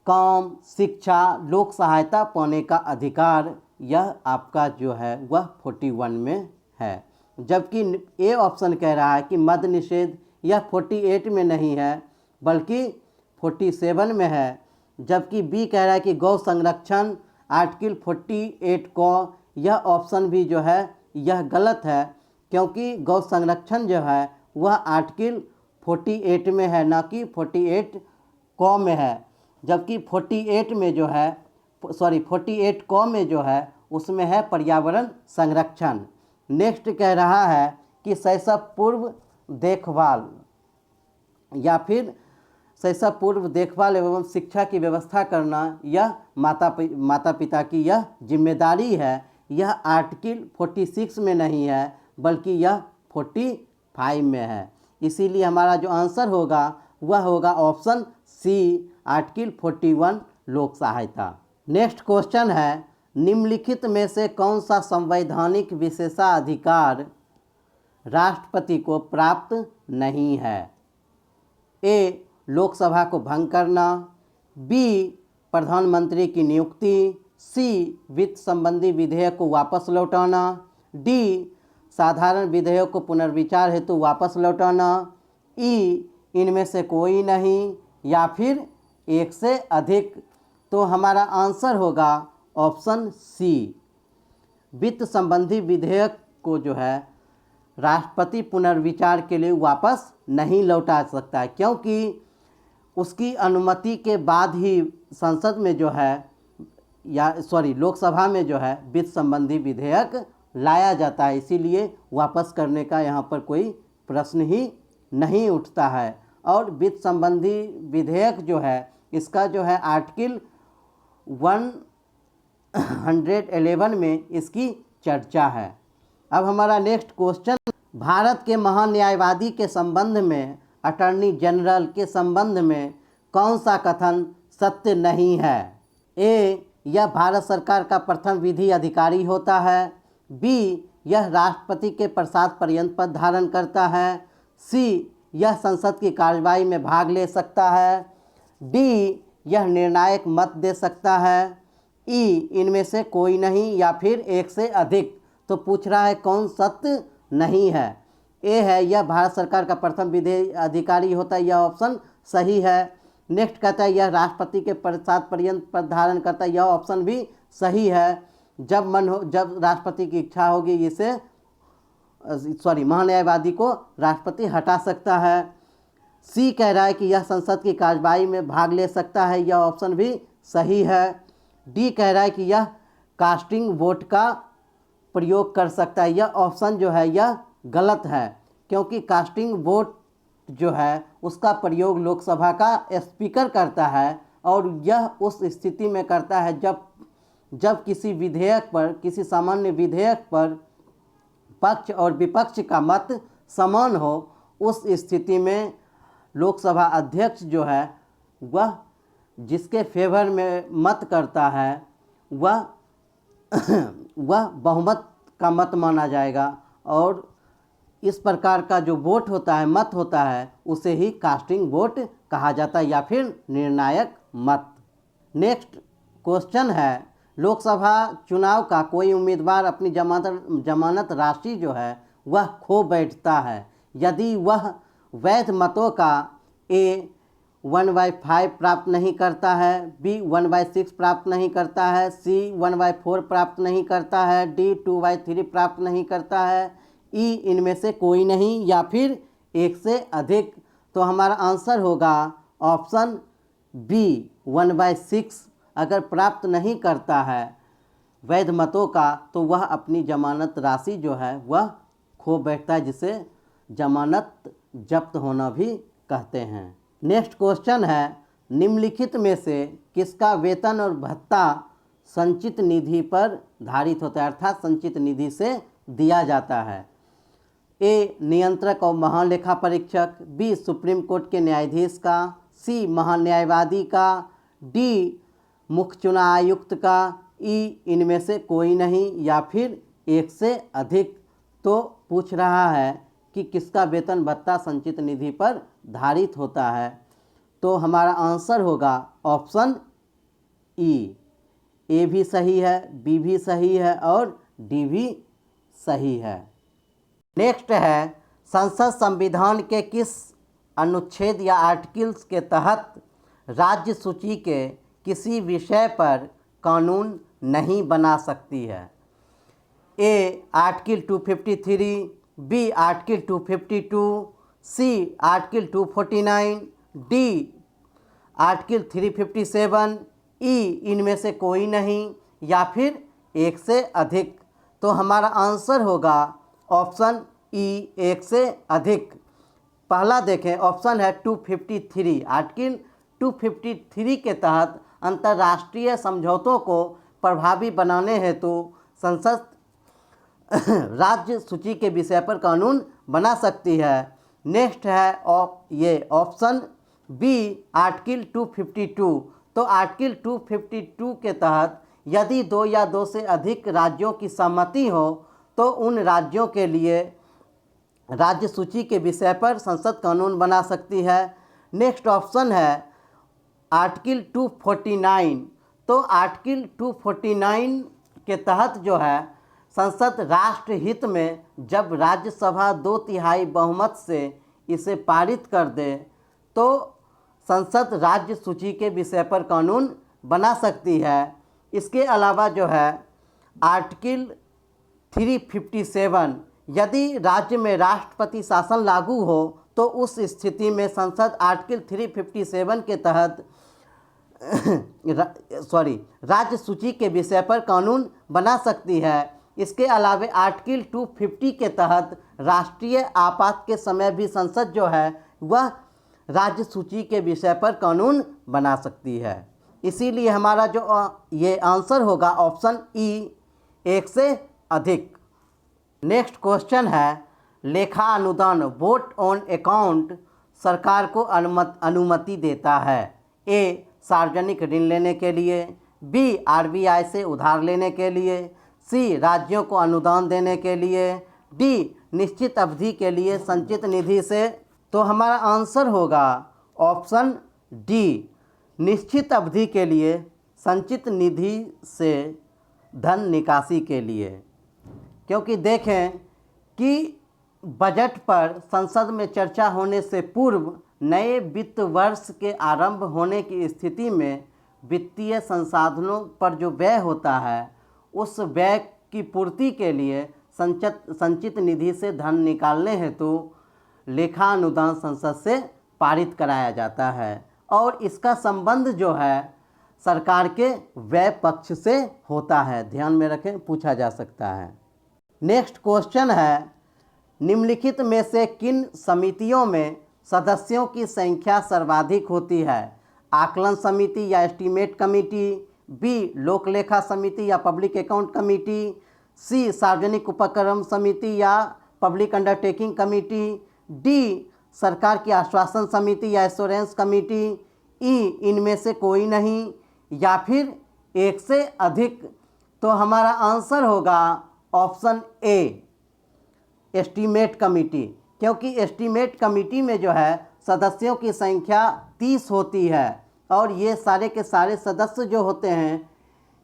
काम, शिक्षा, लोक सहायता पाने का अधिकार, यह आपका जो है वह 41 में है, जबकि ए ऑप्शन कह रहा है कि मद निषेध यह 48 में नहीं है बल्कि 47 में है, जबकि बी कह रहा है कि गौ संरक्षण आर्टिकल 48 को, यह ऑप्शन भी जो है यह गलत है, क्योंकि गौ संरक्षण जो है वह आर्टिकल 48 में है, ना कि 48 को में है, जबकि 48 में जो है 48 को में जो है उसमें है पर्यावरण संरक्षण। नेक्स्ट कह रहा है कि शैशव पूर्व देखभाल या फिर शैशव पूर्व देखभाल एवं शिक्षा की व्यवस्था करना यह माता पिता की यह जिम्मेदारी है। यह आर्टिकल 46 में नहीं है बल्कि यह 45 में है, इसीलिए हमारा जो आंसर होगा वह होगा ऑप्शन सी आर्टिकल 41 लोक सहायता। नेक्स्ट क्वेश्चन है, निम्नलिखित में से कौन सा संवैधानिक विशेषाधिकार राष्ट्रपति को प्राप्त नहीं है? ए लोकसभा को भंग करना, बी प्रधानमंत्री की नियुक्ति, सी वित्त संबंधी विधेयक को वापस लौटाना, डी साधारण विधेयक को पुनर्विचार हेतु वापस लौटाना, ई इनमें से कोई नहीं, या फिर एक से अधिक। तो हमारा आंसर होगा ऑप्शन सी वित्त संबंधी विधेयक को जो है राष्ट्रपति पुनर्विचार के लिए वापस नहीं लौटा सकता है, क्योंकि उसकी अनुमति के बाद ही संसद में जो है लोकसभा में जो है वित्त संबंधी विधेयक लाया जाता है, इसीलिए वापस करने का यहाँ पर कोई प्रश्न ही नहीं उठता है। और वित्त संबंधी विधेयक जो है इसका जो है आर्टिकल 111 में इसकी चर्चा है। अब हमारा नेक्स्ट क्वेश्चन, भारत के महान्यायवादी के संबंध में, अटॉर्नी जनरल के संबंध में कौन सा कथन सत्य नहीं है? ए, यह भारत सरकार का प्रथम विधि अधिकारी होता है। बी, यह राष्ट्रपति के प्रसाद पर्यंत पद धारण करता है। सी, यह संसद की कार्यवाही में भाग ले सकता है। डी, यह निर्णायक मत दे सकता है। ई, इनमें से कोई नहीं या फिर एक से अधिक। तो पूछ रहा है कौन सत्य नहीं है? ए है, यह भारत सरकार का प्रथम विधि अधिकारी होता है, यह ऑप्शन सही है। नेक्स्ट कहता है यह राष्ट्रपति के प्रसाद पर्यंत पद धारण करता है, यह ऑप्शन भी सही है। जब मन हो, जब राष्ट्रपति की इच्छा होगी इसे महान्यायवादी को राष्ट्रपति हटा सकता है। सी कह रहा है कि यह संसद की कार्यवाही में भाग ले सकता है, यह ऑप्शन भी सही है। डी कह रहा है कि यह कास्टिंग वोट का प्रयोग कर सकता है, यह ऑप्शन जो है यह गलत है, क्योंकि कास्टिंग वोट जो है उसका प्रयोग लोकसभा का स्पीकर करता है और यह उस स्थिति में करता है जब किसी विधेयक पर, किसी सामान्य विधेयक पर पक्ष और विपक्ष का मत समान हो। उस स्थिति में लोकसभा अध्यक्ष जो है वह जिसके फेवर में मत करता है वह बहुमत का मत माना जाएगा और इस प्रकार का जो वोट होता है, मत होता है, उसे ही कास्टिंग वोट कहा जाता है या फिर निर्णायक मत। नेक्स्ट क्वेश्चन है, लोकसभा चुनाव का कोई उम्मीदवार अपनी जमानत राशि जो है वह खो बैठता है यदि वह वैध मतों का ए 1/5 प्राप्त नहीं करता है, बी 1/6 प्राप्त नहीं करता है, सी 1/4 प्राप्त नहीं करता है, डी 2/3 प्राप्त नहीं करता है, ई इनमें से कोई नहीं या फिर एक से अधिक। तो हमारा आंसर होगा ऑप्शन बी 1/6। अगर प्राप्त नहीं करता है वैध मतों का तो वह अपनी जमानत राशि जो है वह खो बैठता है, जिसे जमानत जब्त होना भी कहते हैं। नेक्स्ट क्वेश्चन है, निम्नलिखित में से किसका वेतन और भत्ता संचित निधि पर धारित होता है, अर्थात संचित निधि से दिया जाता है? ए, नियंत्रक और महालेखा परीक्षक, बी, सुप्रीम कोर्ट के न्यायाधीश का, सी, महान्यायवादी का, डी, मुख्य चुनाव आयुक्त का, ई इनमें से कोई नहीं या फिर एक से अधिक। तो पूछ रहा है कि किसका वेतन भत्ता संचित निधि पर धारित होता है, तो हमारा आंसर होगा ऑप्शन ई। ए भी सही है, बी भी सही है और डी भी सही है। नेक्स्ट है, संसद संविधान के किस अनुच्छेद या आर्टिकल्स के तहत राज्य सूची के किसी विषय पर कानून नहीं बना सकती है? ए, आर्टिकल 253, बी, आर्टिकल 252, सी, आर्टिकल 249, डी, आर्टिकल 357, ई इनमें से कोई नहीं या फिर एक से अधिक। तो हमारा आंसर होगा ऑप्शन ई, एक से अधिक। पहला देखें, ऑप्शन है 253। आर्टिकल 253 के तहत अंतर्राष्ट्रीय समझौतों को प्रभावी बनाने हेतु संसद राज्य सूची के विषय पर कानून बना सकती है। नेक्स्ट है ये ऑप्शन बी, आर्टिकल 252। तो आर्टिकल 252 के तहत यदि दो या दो से अधिक राज्यों की सहमति हो तो उन राज्यों के लिए राज्य सूची के विषय पर संसद कानून बना सकती है। नेक्स्ट ऑप्शन है आर्टिकल 249। तो आर्टिकल 249 के तहत जो है संसद राष्ट्र हित में जब राज्यसभा 2/3 बहुमत से इसे पारित कर दे तो संसद राज्य सूची के विषय पर कानून बना सकती है। इसके अलावा जो है आर्टिकल 357, यदि राज्य में राष्ट्रपति शासन लागू हो तो उस स्थिति में संसद आर्टिकल 357 के तहत राज्य सूची के विषय पर कानून बना सकती है। इसके अलावा आर्टिकल 250 के तहत राष्ट्रीय आपात के समय भी संसद जो है वह राज्य सूची के विषय पर कानून बना सकती है। इसीलिए हमारा जो ये आंसर होगा ऑप्शन ई, एक से अधिक। नेक्स्ट क्वेश्चन है, लेखा अनुदान वोट ऑन अकाउंट सरकार को अनुमति देता है। ए, सार्वजनिक ऋण लेने के लिए, बी, आरबीआई से उधार लेने के लिए, सी, राज्यों को अनुदान देने के लिए, डी, निश्चित अवधि के लिए संचित निधि से। तो हमारा आंसर होगा ऑप्शन डी, निश्चित अवधि के लिए संचित निधि से धन निकासी के लिए। क्योंकि देखें कि बजट पर संसद में चर्चा होने से पूर्व नए वित्त वर्ष के आरंभ होने की स्थिति में वित्तीय संसाधनों पर जो व्यय होता है, उस व्यय की पूर्ति के लिए संचित निधि से धन निकालने हेतु लेखा अनुदान संसद से पारित कराया जाता है और इसका संबंध जो है सरकार के व्यय पक्ष से होता है। ध्यान में रखें, पूछा जा सकता है। नेक्स्ट क्वेश्चन है, निम्नलिखित में से किन समितियों में सदस्यों की संख्या सर्वाधिक होती है? आकलन समिति या एस्टीमेट कमेटी, बी, लोक लेखा समिति या पब्लिक अकाउंट कमेटी, सी, सार्वजनिक उपक्रम समिति या पब्लिक अंडरटेकिंग कमेटी, डी, सरकार की आश्वासन समिति या एश्योरेंस कमेटी, ई, इनमें से कोई नहीं, या फिर एक से अधिक। तो हमारा आंसर होगा ऑप्शन ए, एस्टीमेट कमेटी। क्योंकि एस्टीमेट कमेटी में जो है सदस्यों की संख्या 30 होती है और ये सारे के सारे सदस्य जो होते हैं,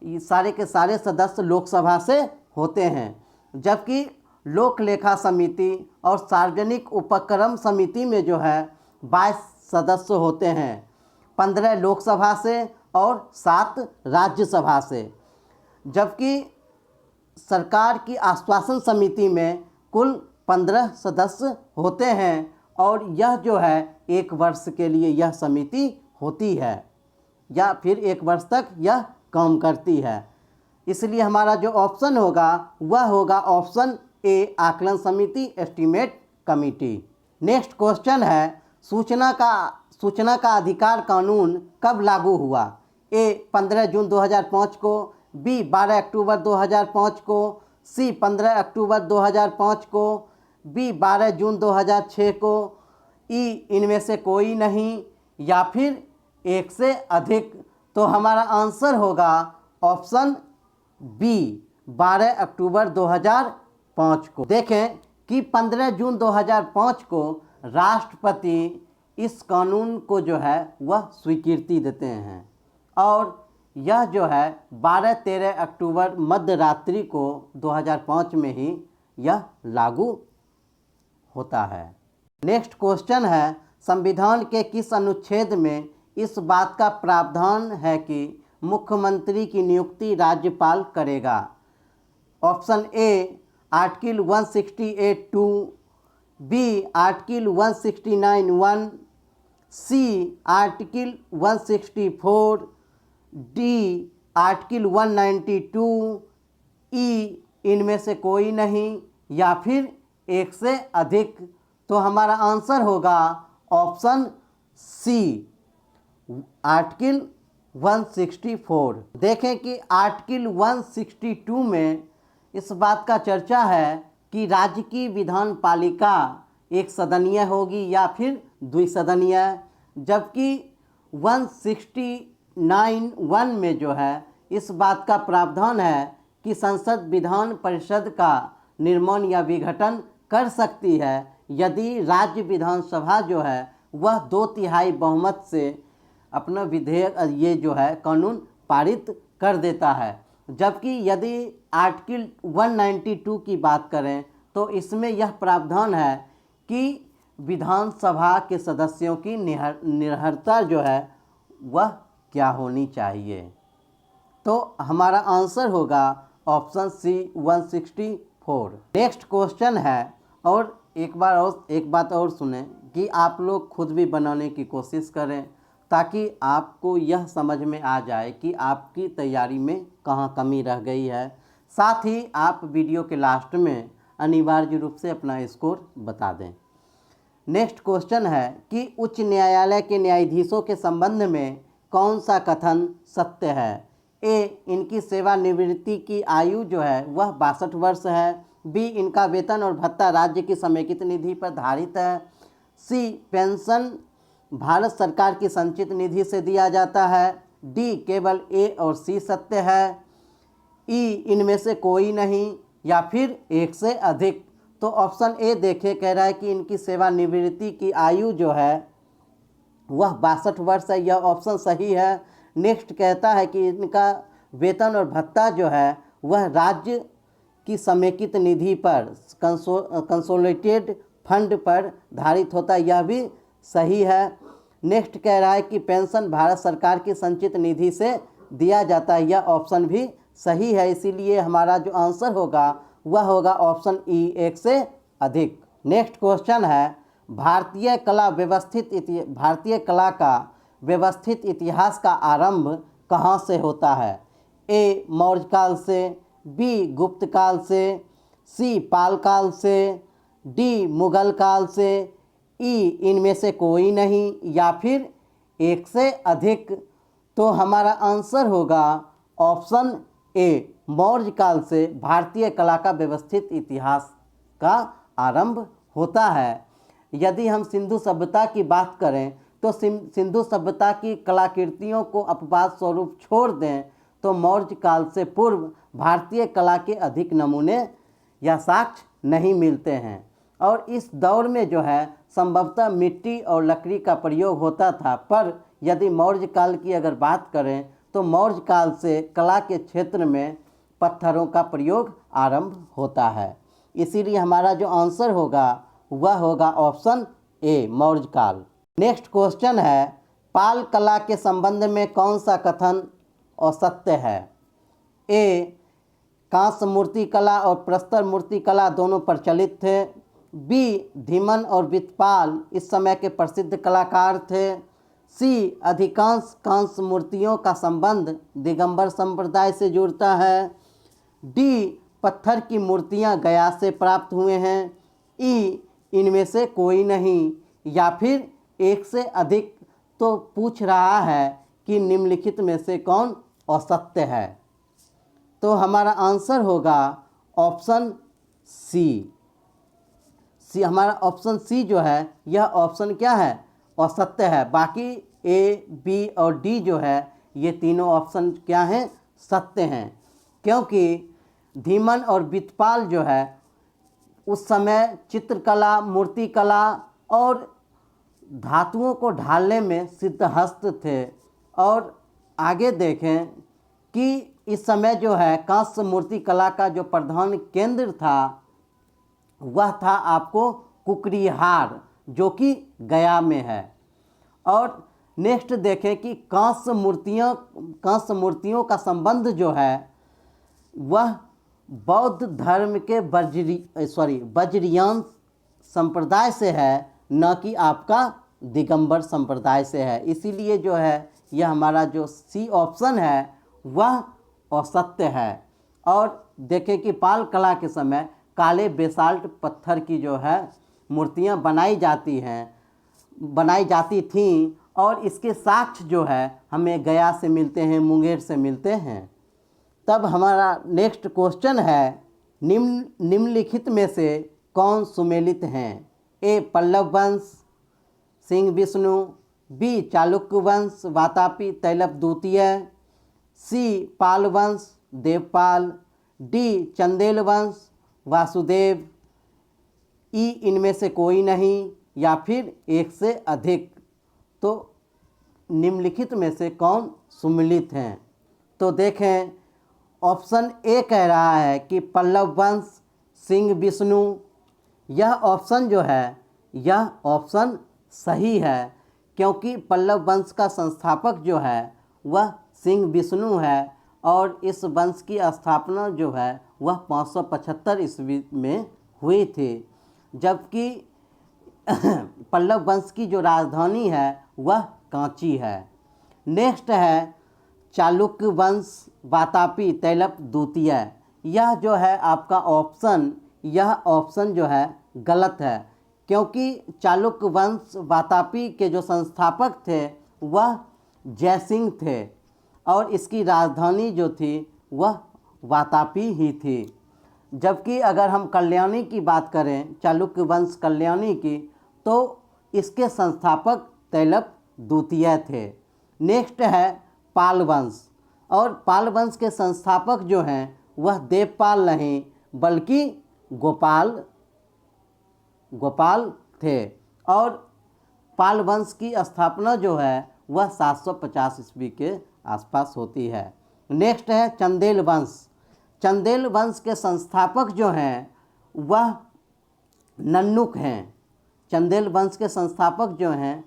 ये सारे के सारे सदस्य लोकसभा से होते हैं। जबकि लोक लेखा समिति और सार्वजनिक उपक्रम समिति में जो है 22 सदस्य होते हैं, 15 लोकसभा से और 7 राज्यसभा से। जबकि सरकार की आश्वासन समिति में कुल 15 सदस्य होते हैं और यह जो है 1 वर्ष के लिए यह समिति होती है या फिर 1 वर्ष तक यह काम करती है। इसलिए हमारा जो ऑप्शन होगा वह होगा ऑप्शन ए, आकलन समिति, एस्टीमेट कमेटी। नेक्स्ट क्वेश्चन है, सूचना का अधिकार कानून कब लागू हुआ? ए, 15 जून 2005 को, बी, 12 अक्टूबर 2005 को, सी, 15 अक्टूबर 2005 को, बी, 12 जून 2006 को, ई, इनमें से कोई नहीं, या फिर एक से अधिक। तो हमारा आंसर होगा ऑप्शन बी, 12 अक्टूबर 2005 को। देखें कि 15 जून 2005 को राष्ट्रपति इस कानून को जो है वह स्वीकृति देते हैं और यह जो है 12-13 अक्टूबर मध्य रात्रि को 2005 में ही यह लागू होता है। नेक्स्ट क्वेश्चन है, संविधान के किस अनुच्छेद में इस बात का प्रावधान है कि मुख्यमंत्री की नियुक्ति राज्यपाल करेगा? Option A, article 168(2), B, article 169(1), C, article 164, D, article 192, E, इनमें से कोई नहीं, या फिर एक से अधिक। तो हमारा आंसर होगा ऑप्शन सी, आर्टिकल 164। देखें कि आर्टिकल 162 में इस बात का चर्चा है कि राज्य की विधान पालिका एक सदनीय होगी या फिर द्विसदनीय, जबकि 169(1) में जो है इस बात का प्रावधान है कि संसद विधान परिषद का निर्माण या विघटन कर सकती है यदि राज्य विधानसभा जो है वह 2/3 बहुमत से अपना विधेयक ये जो है कानून पारित कर देता है। जबकि यदि आर्टिकल 192 की बात करें तो इसमें यह प्रावधान है कि विधानसभा के सदस्यों की निर्भरता जो है वह क्या होनी चाहिए। तो हमारा आंसर होगा ऑप्शन सी, 164। नेक्स्ट क्वेश्चन है, और एक बात और सुने कि आप लोग खुद भी बनाने की कोशिश करें ताकि आपको यह समझ में आ जाए कि आपकी तैयारी में कहाँ कमी रह गई है। साथ ही आप वीडियो के लास्ट में अनिवार्य रूप से अपना स्कोर बता दें। नेक्स्ट क्वेश्चन है कि उच्च न्यायालय के न्यायाधीशों के संबंध में कौन सा कथन सत्य है? ए, इनकी सेवानिवृत्ति की आयु जो है वह 62 वर्ष है। बी, इनका वेतन और भत्ता राज्य की समेकित निधि पर धारित है। सी, पेंशन भारत सरकार की संचित निधि से दिया जाता है। डी, केवल ए और सी सत्य है। ई, इनमें से कोई नहीं या फिर एक से अधिक। तो ऑप्शन ए देखे, कह रहा है कि इनकी सेवानिवृत्ति की आयु जो है वह 62 वर्ष है, यह ऑप्शन सही है। नेक्स्ट कहता है कि इनका वेतन और भत्ता जो है वह राज्य की समेकित निधि पर कंसोलिडेटेड फंड पर धारित होता है, यह भी सही है। नेक्स्ट कह रहा है कि पेंशन भारत सरकार की संचित निधि से दिया जाता है, यह ऑप्शन भी सही है। इसीलिए हमारा जो आंसर होगा वह होगा ऑप्शन ई, एक से अधिक। नेक्स्ट क्वेश्चन है, भारतीय कला का व्यवस्थित इतिहास का आरंभ कहाँ से होता है? ए, मौर्य काल से। बी, गुप्त काल से। सी, पाल काल से। डी, मुगल काल से। ई, इनमें से कोई नहीं या फिर एक से अधिक। तो हमारा आंसर होगा ऑप्शन ए, मौर्य काल से भारतीय कला का व्यवस्थित इतिहास का आरंभ होता है। यदि हम सिंधु सभ्यता की बात करें तो सिंधु सभ्यता की कलाकृतियों को अपवाद स्वरूप छोड़ दें तो मौर्य काल से पूर्व भारतीय कला के अधिक नमूने या साक्ष्य नहीं मिलते हैं। और इस दौर में जो है संभवतः मिट्टी और लकड़ी का प्रयोग होता था, पर यदि मौर्य काल की अगर बात करें तो मौर्य काल से कला के क्षेत्र में पत्थरों का प्रयोग आरंभ होता है। इसीलिए हमारा जो आंसर होगा वह होगा ऑप्शन ए, मौर्य काल। नेक्स्ट क्वेश्चन है, पाल कला के संबंध में कौन सा कथन असत्य है? ए, कांस्य मूर्ति कला और प्रस्तर मूर्ति कला दोनों प्रचलित थे। बी, धीमन और वितपाल इस समय के प्रसिद्ध कलाकार थे। सी, अधिकांश कांस्य मूर्तियों का संबंध दिगंबर संप्रदाय से जुड़ता है। डी, पत्थर की मूर्तियां गया से प्राप्त हुए हैं। ई, इनमें से कोई नहीं या फिर एक से अधिक। तो पूछ रहा है कि निम्नलिखित में से कौन असत्य है? तो हमारा आंसर होगा ऑप्शन सी। हमारा ऑप्शन सी जो है यह ऑप्शन क्या है? असत्य है। बाकी ए, बी और डी जो है ये तीनों ऑप्शन क्या हैं? सत्य हैं। क्योंकि धीमन और वितपाल जो है उस समय चित्रकला, मूर्तिकला और धातुओं को ढालने में सिद्धहस्त थे। और आगे देखें कि इस समय जो है कांस्य मूर्ति कला का जो प्रधान केंद्र था वह था आपको कुकरीहार, जो कि गया में है। और नेक्स्ट देखें कि कांस्य मूर्तियों का संबंध जो है वह बौद्ध धर्म के वज्रियान संप्रदाय से है, न कि आपका दिगंबर संप्रदाय से है। इसीलिए जो है यह हमारा जो सी ऑप्शन है वह असत्य है। और देखें कि पाल कला के समय काले बेसाल्ट पत्थर की जो है मूर्तियां बनाई जाती थीं और इसके साक्ष्य जो है हमें गया से मिलते हैं, मुंगेर से मिलते हैं। तब हमारा नेक्स्ट क्वेश्चन है, निम्नलिखित में से कौन सुमेलित हैं? ए, पल्लव वंश सिंह विष्णु। बी, चालुक्य वंश वातापी तैलप द्वितीय। सी, पाल वंश देवपाल। डी, चंदेल वंश वासुदेव। ई, इनमें से कोई नहीं या फिर एक से अधिक। तो निम्नलिखित में से कौन सुमेलित हैं? तो देखें ऑप्शन ए कह रहा है कि पल्लव वंश सिंह विष्णु। यह ऑप्शन जो है यह ऑप्शन सही है, क्योंकि पल्लव वंश का संस्थापक जो है वह सिंह विष्णु है और इस वंश की स्थापना जो है वह 575 ईस्वी में हुई थी। जबकि पल्लव वंश की जो राजधानी है वह कांची है। नेक्स्ट है चालुक्य वंश वातापी तैलप द्वितीय। यह जो है आपका ऑप्शन जो है गलत है, क्योंकि चालुक्य वंश वातापी के जो संस्थापक थे वह जयसिंह थे और इसकी राजधानी जो थी वह वातापी ही थी। जबकि अगर हम कल्याणी की बात करें, चालुक्य वंश कल्याणी की, तो इसके संस्थापक तैलप द्वितीय थे। नेक्स्ट है पाल वंश, और पाल वंश के संस्थापक जो हैं वह देवपाल नहीं बल्कि गोपाल थे। और पाल वंश की स्थापना जो है वह 750 ईस्वी के आसपास होती है। नेक्स्ट है चंदेल वंश। चंदेल वंश के संस्थापक जो हैं वह नन्नुक हैं। चंदेल वंश के संस्थापक जो हैं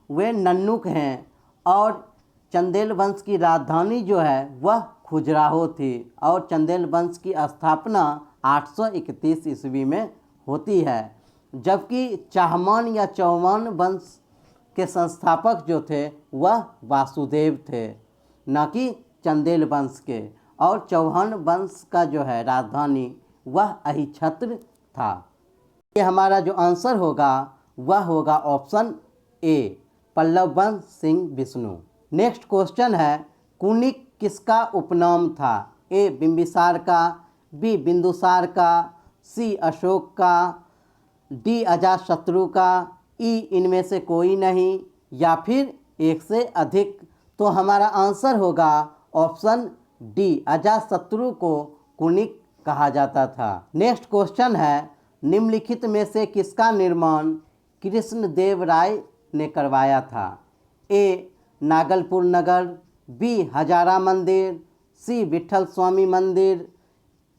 वे नन्नुक हैं और चंदेल वंश की राजधानी जो है वह खजुराहो थी और चंदेल वंश की स्थापना 831 ईस्वी में होती है। जबकि चाहमान या चौहान वंश के संस्थापक जो थे वह वासुदेव थे, न कि चंदेल वंश के। और चौहान वंश का जो है राजधानी वह अहिछत्र था। ये हमारा जो आंसर होगा वह होगा ऑप्शन ए, पल्लव वंश सिंह विष्णु। नेक्स्ट क्वेश्चन है, कुनिक किसका उपनाम था? ए बिंबिसार का, बी बिंदुसार का, सी अशोक का, डी अजातशत्रु का, ई इनमें से कोई नहीं, या फिर एक से अधिक। तो हमारा आंसर होगा ऑप्शन डी, अजातशत्रु को कुनिक कहा जाता था। नेक्स्ट क्वेश्चन है, निम्नलिखित में से किसका निर्माण कृष्णदेव राय ने करवाया था? ए नागलपुर नगर, बी हजारा मंदिर, सी विट्ठल स्वामी मंदिर,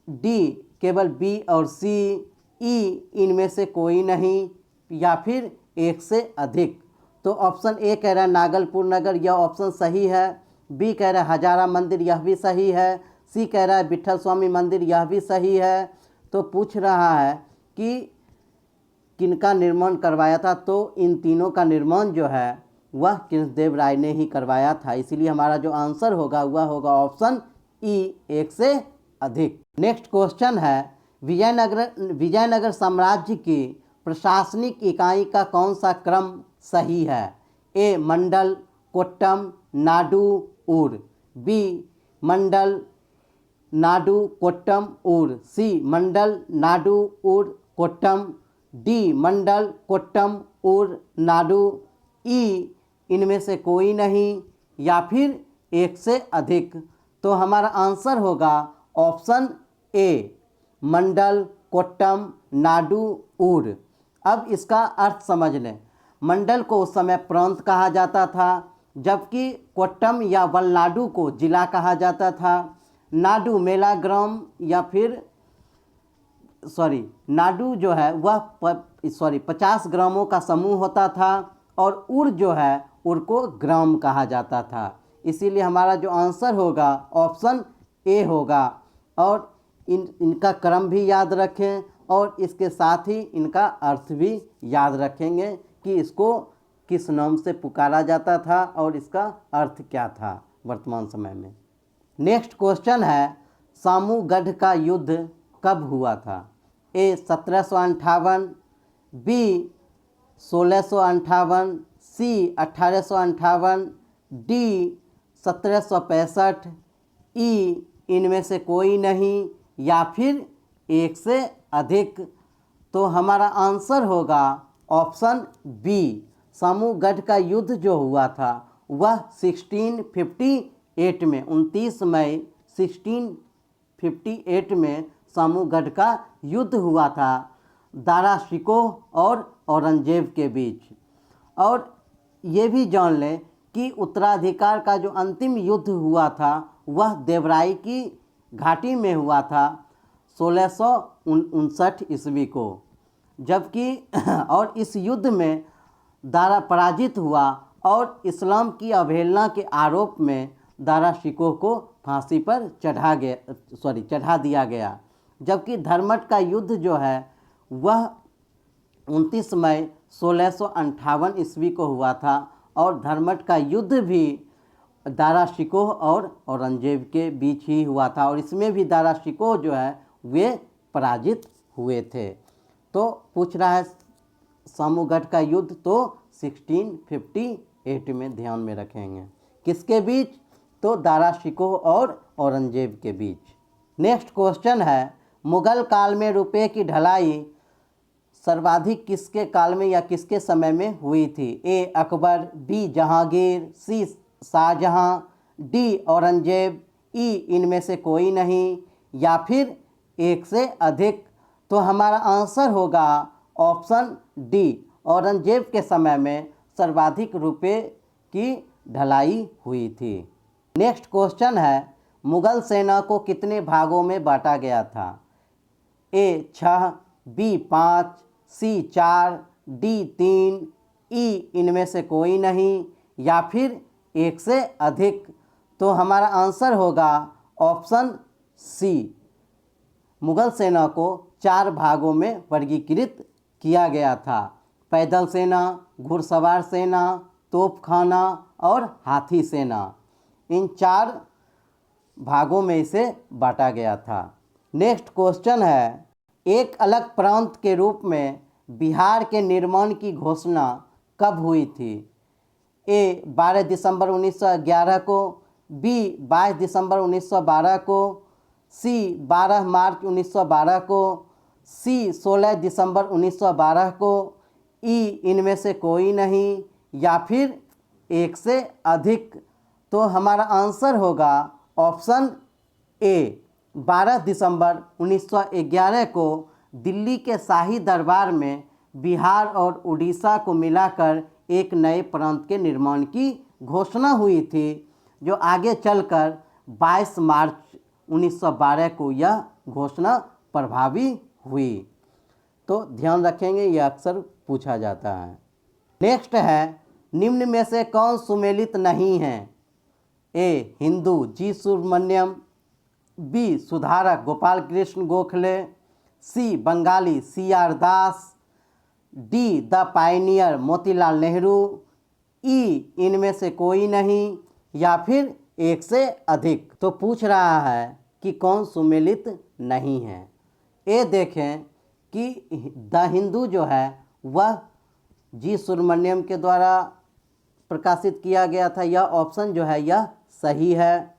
डी केवल बी और सी, ई इनमें से कोई नहीं, या फिर एक से अधिक। तो ऑप्शन ए कह रहा है नागलपुर नगर, यह ऑप्शन सही है। बी कह रहा है हजारा मंदिर, यह भी सही है। सी कह रहा है विट्ठल स्वामी मंदिर, यह भी सही है। तो पूछ रहा है कि किनका निर्माण करवाया था, तो इन तीनों का निर्माण जो है वह कृष्णदेव राय ने ही करवाया था। इसीलिए हमारा जो आंसर होगा वह होगा ऑप्शन ई, एक से अधिक। नेक्स्ट क्वेश्चन है, विजयनगर साम्राज्य की प्रशासनिक इकाई का कौन सा क्रम सही है? ए मंडल, कोट्टम, नाडु, ऊर, बी मंडल, नाडु, कोट्टम, ऊर, सी मंडल, नाडु, ऊर, कोट्टम, डी मंडल, कोट्टम, ऊर, नाडु, ई इनमें से कोई नहीं, या फिर एक से अधिक। तो हमारा आंसर होगा ऑप्शन ए, मंडल, कोट्टम, नाडु, ऊर। अब इसका अर्थ समझ लें। मंडल को उस समय प्रांत कहा जाता था, जबकि कोट्टम या वलनाडु को जिला कहा जाता था। नाडु मेला ग्राम या फिर नाडु जो है वह 50 ग्रामों का समूह होता था, और उर जो है उर को ग्राम कहा जाता था। इसीलिए हमारा जो आंसर होगा ऑप्शन ए होगा। और इनका क्रम भी याद रखें और इसके साथ ही इनका अर्थ भी याद रखेंगे कि इसको किस नाम से पुकारा जाता था और इसका अर्थ क्या था वर्तमान समय में। नेक्स्ट क्वेश्चन है, सामूगढ़ का युद्ध कब हुआ था? ए 1758, बी 1658, सी 1858, डी 1765, ई इनमें से कोई नहीं, या फिर एक से अधिक। तो हमारा आंसर होगा ऑप्शन बी, सामूगढ़ का युद्ध जो हुआ था वह 1658 में 29 मई 1658 में सामूगढ़ का युद्ध हुआ था दारा शिकोह और औरंगजेब के बीच। और ये भी जान लें कि उत्तराधिकार का जो अंतिम युद्ध हुआ था वह देवराई की घाटी में हुआ था 1659 ईस्वी को, जबकि और इस युद्ध में दारा पराजित हुआ और इस्लाम की अवहेलना के आरोप में दारा शिकोह को फांसी पर चढ़ा दिया गया। जबकि धर्मट का युद्ध जो है वह 29 मई 1658 ईस्वी को हुआ था, और धर्मट का युद्ध भी दारा शिकोह और औरंगजेब के बीच ही हुआ था, और इसमें भी दारा शिकोह जो है वे पराजित हुए थे। तो पूछ रहा है सामूगढ़ का युद्ध, तो 1658 में ध्यान में रखेंगे किसके बीच? तो दारा शिकोह और औरंगजेब के बीच। नेक्स्ट क्वेश्चन है, मुगल काल में रुपये की ढलाई सर्वाधिक किसके काल में या किसके समय में हुई थी? ए अकबर, बी जहांगीर, सी शाहजहां, डी औरंगजेब, ई इनमें से कोई नहीं, या फिर एक से अधिक। तो हमारा आंसर होगा ऑप्शन डी, औरंगजेब के समय में सर्वाधिक रुपये की ढलाई हुई थी। नेक्स्ट क्वेश्चन है, मुगल सेना को कितने भागों में बांटा गया था? ए 6, बी 5, सी 4, डी 3, ई इनमें से कोई नहीं, या फिर एक से अधिक। तो हमारा आंसर होगा ऑप्शन सी, मुगल सेना को 4 भागों में वर्गीकृत किया गया था। पैदल सेना, घुड़सवार सेना, तोपखाना और हाथी सेना, इन 4 भागों में इसे बांटा गया था। नेक्स्ट क्वेश्चन है, एक अलग प्रांत के रूप में बिहार के निर्माण की घोषणा कब हुई थी? ए 12 दिसंबर 1911 को, बी 22 दिसंबर 1912 को, सी 12 मार्च 1912 को, सी 16 दिसंबर 1912 को, ई इनमें से कोई नहीं, या फिर एक से अधिक। तो हमारा आंसर होगा ऑप्शन ए, 12 दिसंबर 1911 को दिल्ली के शाही दरबार में बिहार और उड़ीसा को मिलाकर एक नए प्रांत के निर्माण की घोषणा हुई थी, जो आगे चलकर 22 मार्च 1912 को यह घोषणा प्रभावी हुई। तो ध्यान रखेंगे, यह अक्सर पूछा जाता है। नेक्स्ट है, निम्न में से कौन सुमेलित नहीं है? A Hindu G Subramaniam, B Sudharak Gopal Krishna Gokhale, C Bengali CR Das, D the Pioneer Motilal Nehru, E इनमें से कोई नहीं, या फिर एक से अधिक। तो पूछ रहा है कि कौन सुमेलित नहीं है। ए देखें कि द हिंदू जो है वह जी सुब्रमण्यम के द्वारा प्रकाशित किया गया था, यह ऑप्शन जो है यह सही है।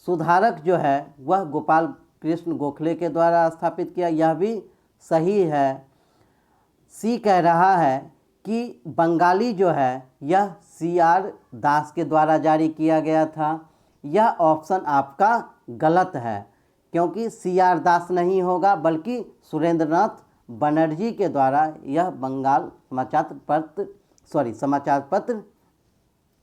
सुधारक जो है वह गोपाल कृष्ण गोखले के द्वारा स्थापित किया, यह भी सही है। सी कह रहा है कि बंगाली जो है यह CR दास के द्वारा जारी किया गया था, यह ऑप्शन आपका गलत है, क्योंकि CR दास नहीं होगा बल्कि सुरेंद्रनाथ बनर्जी के द्वारा यह बंगाल समाचार पत्र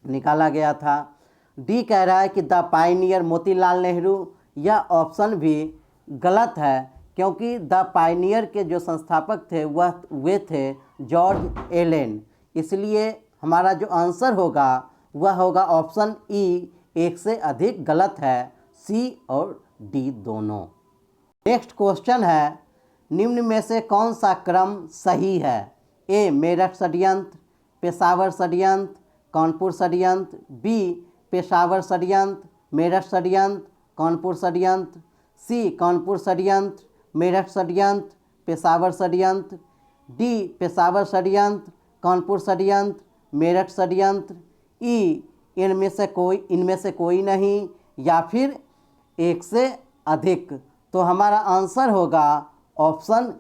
निकाला गया था। डी कह रहा है कि द पायनियर मोतीलाल नेहरू, यह ऑप्शन भी गलत है, क्योंकि द पायनियर के जो संस्थापक थे वह वे थे जॉर्ज एलेन। इसलिए हमारा जो आंसर होगा वह होगा ऑप्शन ई, एक से अधिक गलत है, सी और डी दोनों। नेक्स्ट क्वेश्चन है, निम्न में से कौन सा क्रम सही है? ए मेरठ षड्यंत्र, पेशावर षड्यंत्र, कानपुर षड्यंत्र, बी पेशावर षड्यंत्र, मेरठ षड्यंत्र, कानपुर षड्यंत्र, सी कानपुर षड्यंत्र, मेरठ षड्यंत्र, पेशावर षड्यंत्र, डी पेशावर षड्यंत्र, कानपुर षड्यंत्र, मेरठ षड्यंत्र, ई इनमें से कोई नहीं, या फिर एक से अधिक। तो हमारा आंसर होगा ऑप्शन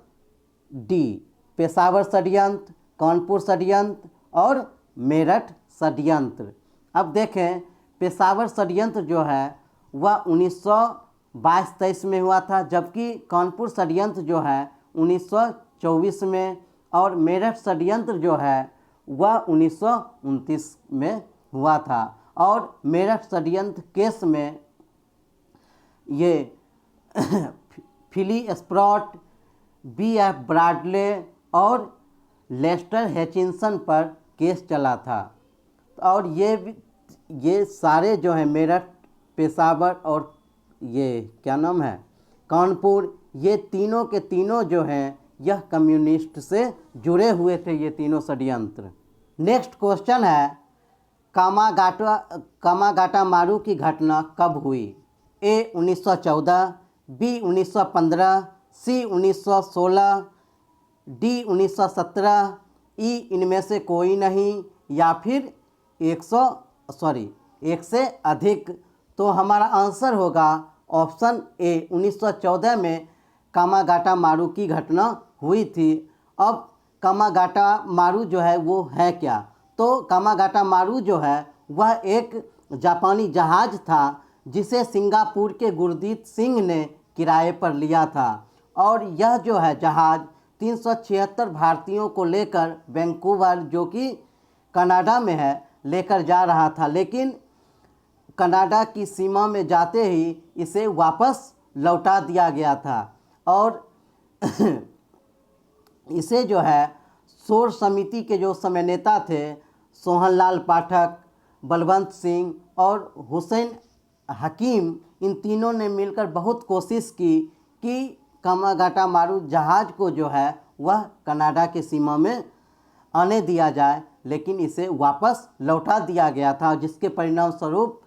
डी, पेशावर षड्यंत्र, कानपुर षड्यंत्र और मेरठ षड्यंत्र। अब देखें, पेशावर षड्यंत्र जो है वह 1922-23 में हुआ था, जबकि कानपुर षड्यंत्र जो है 1924 में, और मेरठ षड्यंत्र जो है वह 1929 में हुआ था। और मेरठ षड्यंत्र केस में ये फिली स्प्रॉट, BF ब्राडले और लेस्टर हैचिंसन पर केस चला था। और ये सारे जो हैं मेरठ, पेशावर और ये क्या नाम है कानपुर, ये तीनों के तीनों जो हैं यह कम्युनिस्ट से जुड़े हुए थे, ये तीनों षड्यंत्र। नेक्स्ट क्वेश्चन है, कामागाटा मारू की घटना कब हुई? ए 1914, बी 1915, सी 1916, डी 1917, ई इनमें से कोई नहीं, या फिर एक से अधिक। तो हमारा आंसर होगा ऑप्शन ए। 1914 में कामागाटा मारू की घटना हुई थी। अब कामागाटा मारू जो है वो है क्या? तो कामागाटा मारू जो है वह एक जापानी जहाज़ था जिसे सिंगापुर के गुरदीप सिंह ने किराए पर लिया था, और यह जो है जहाज़ 376 भारतीयों को लेकर वैंकूवर, जो कि कनाडा में है, लेकर जा रहा था। लेकिन कनाडा की सीमा में जाते ही इसे वापस लौटा दिया गया था, और इसे जो है शोर समिति के जो समय नेता थे, सोहनलाल पाठक, बलवंत सिंह और हुसैन हकीम, इन तीनों ने मिलकर बहुत कोशिश की कि कामागाटा मारू जहाज़ को जो है वह कनाडा के सीमा में आने दिया जाए, लेकिन इसे वापस लौटा दिया गया था, जिसके परिणाम स्वरूप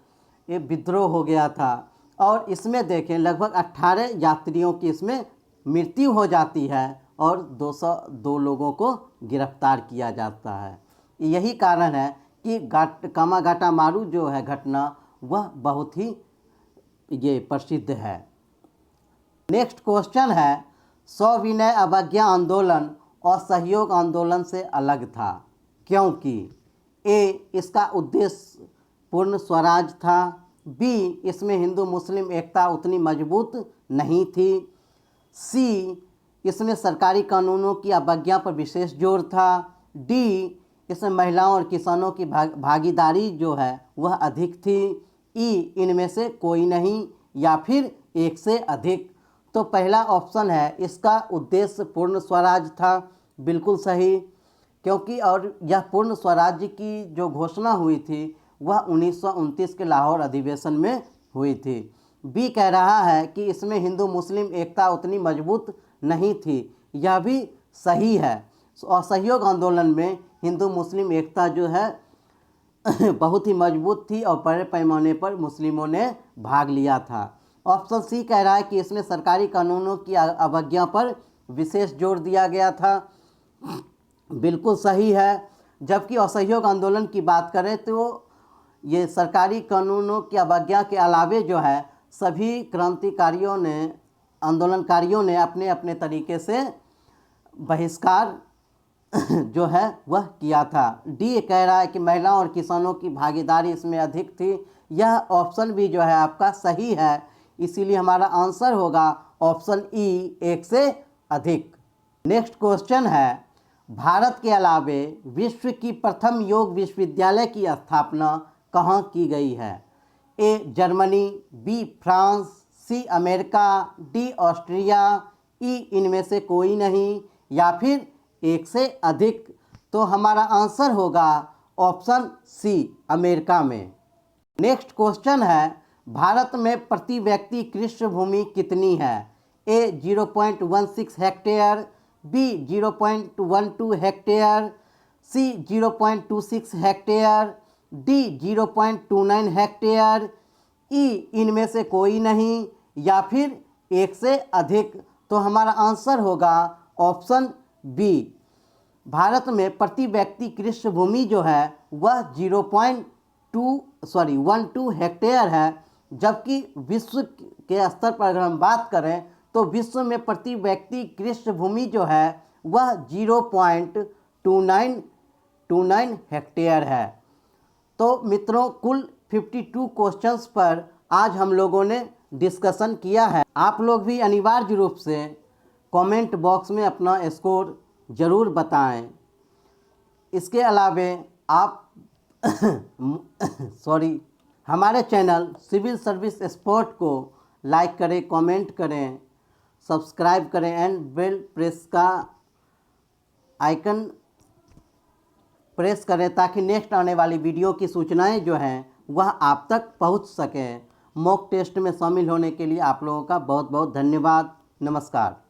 ये विद्रोह हो गया था। और इसमें देखें लगभग 18 यात्रियों की इसमें मृत्यु हो जाती है और 202 लोगों को गिरफ्तार किया जाता है। यही कारण है कि कामागाटा मारू जो है घटना वह बहुत ही ये प्रसिद्ध है। नेक्स्ट क्वेश्चन है, सविनय अवज्ञा आंदोलन असहयोग आंदोलन से अलग था क्योंकि ए. इसका उद्देश्य पूर्ण स्वराज था, बी. इसमें हिंदू मुस्लिम एकता उतनी मजबूत नहीं थी, सी. इसमें सरकारी कानूनों की अवज्ञा पर विशेष जोर था, डी. इसमें महिलाओं और किसानों की भागीदारी जो है वह अधिक थी, ई. इनमें से कोई नहीं, या फिर एक से अधिक। तो पहला ऑप्शन है, इसका उद्देश्य पूर्ण स्वराज था, बिल्कुल सही, क्योंकि और यह पूर्ण स्वराज्य की जो घोषणा हुई थी वह 1929 के लाहौर अधिवेशन में हुई थी। बी कह रहा है कि इसमें हिंदू मुस्लिम एकता उतनी मजबूत नहीं थी, यह भी सही है। असहयोग आंदोलन में हिंदू मुस्लिम एकता जो है बहुत ही मजबूत थी और बड़े पैमाने पर मुस्लिमों ने भाग लिया था। ऑप्शन सी कह रहा है कि इसमें सरकारी कानूनों की अवज्ञा पर विशेष जोर दिया गया था, बिल्कुल सही है। जबकि असहयोग आंदोलन की बात करें तो ये सरकारी कानूनों की अवज्ञा के अलावे जो है सभी क्रांतिकारियों ने, आंदोलनकारियों ने अपने अपने तरीके से बहिष्कार जो है वह किया था। डी कह रहा है कि महिलाओं और किसानों की भागीदारी इसमें अधिक थी, यह ऑप्शन भी जो है आपका सही है, इसीलिए हमारा आंसर होगा ऑप्शन ई, एक से अधिक। नेक्स्ट क्वेश्चन है, भारत के अलावे विश्व की प्रथम योग विश्वविद्यालय की स्थापना कहाँ की गई है? A. Germany, B. France, C. America, D. Austria, E. इनमें से कोई नहीं, या फिर एक से अधिक। तो हमारा आंसर होगा ऑप्शन सी, अमेरिका में। नेक्स्ट क्वेश्चन है, भारत में प्रति व्यक्ति कृषि भूमि कितनी है? ए. 0.16 हेक्टेयर, बी. 0.12 हेक्टेयर, सी. 0.26 हेक्टेयर, डी. 0.29 हेक्टेयर, ई. इनमें से कोई नहीं, या फिर एक से अधिक। तो हमारा आंसर होगा ऑप्शन बी। भारत में प्रति व्यक्ति कृषि भूमि जो है वह 0.12 हेक्टेयर है, जबकि विश्व के स्तर पर अगर हम बात करें तो विश्व में प्रति व्यक्ति कृषि भूमि जो है वह 0.29 हेक्टेयर है। तो मित्रों, कुल 52 क्वेश्चंस पर आज हम लोगों ने डिस्कशन किया है। आप लोग भी अनिवार्य रूप से कमेंट बॉक्स में अपना स्कोर ज़रूर बताएं। इसके अलावे आप हमारे चैनल सिविल सर्विस स्पोर्ट को लाइक करें, कमेंट करें, सब्सक्राइब करें एंड बेल प्रेस का आइकन प्रेस करें ताकि नेक्स्ट आने वाली वीडियो की सूचनाएं जो हैं वह आप तक पहुंच सकें। मॉक टेस्ट में शामिल होने के लिए आप लोगों का बहुत बहुत धन्यवाद। नमस्कार।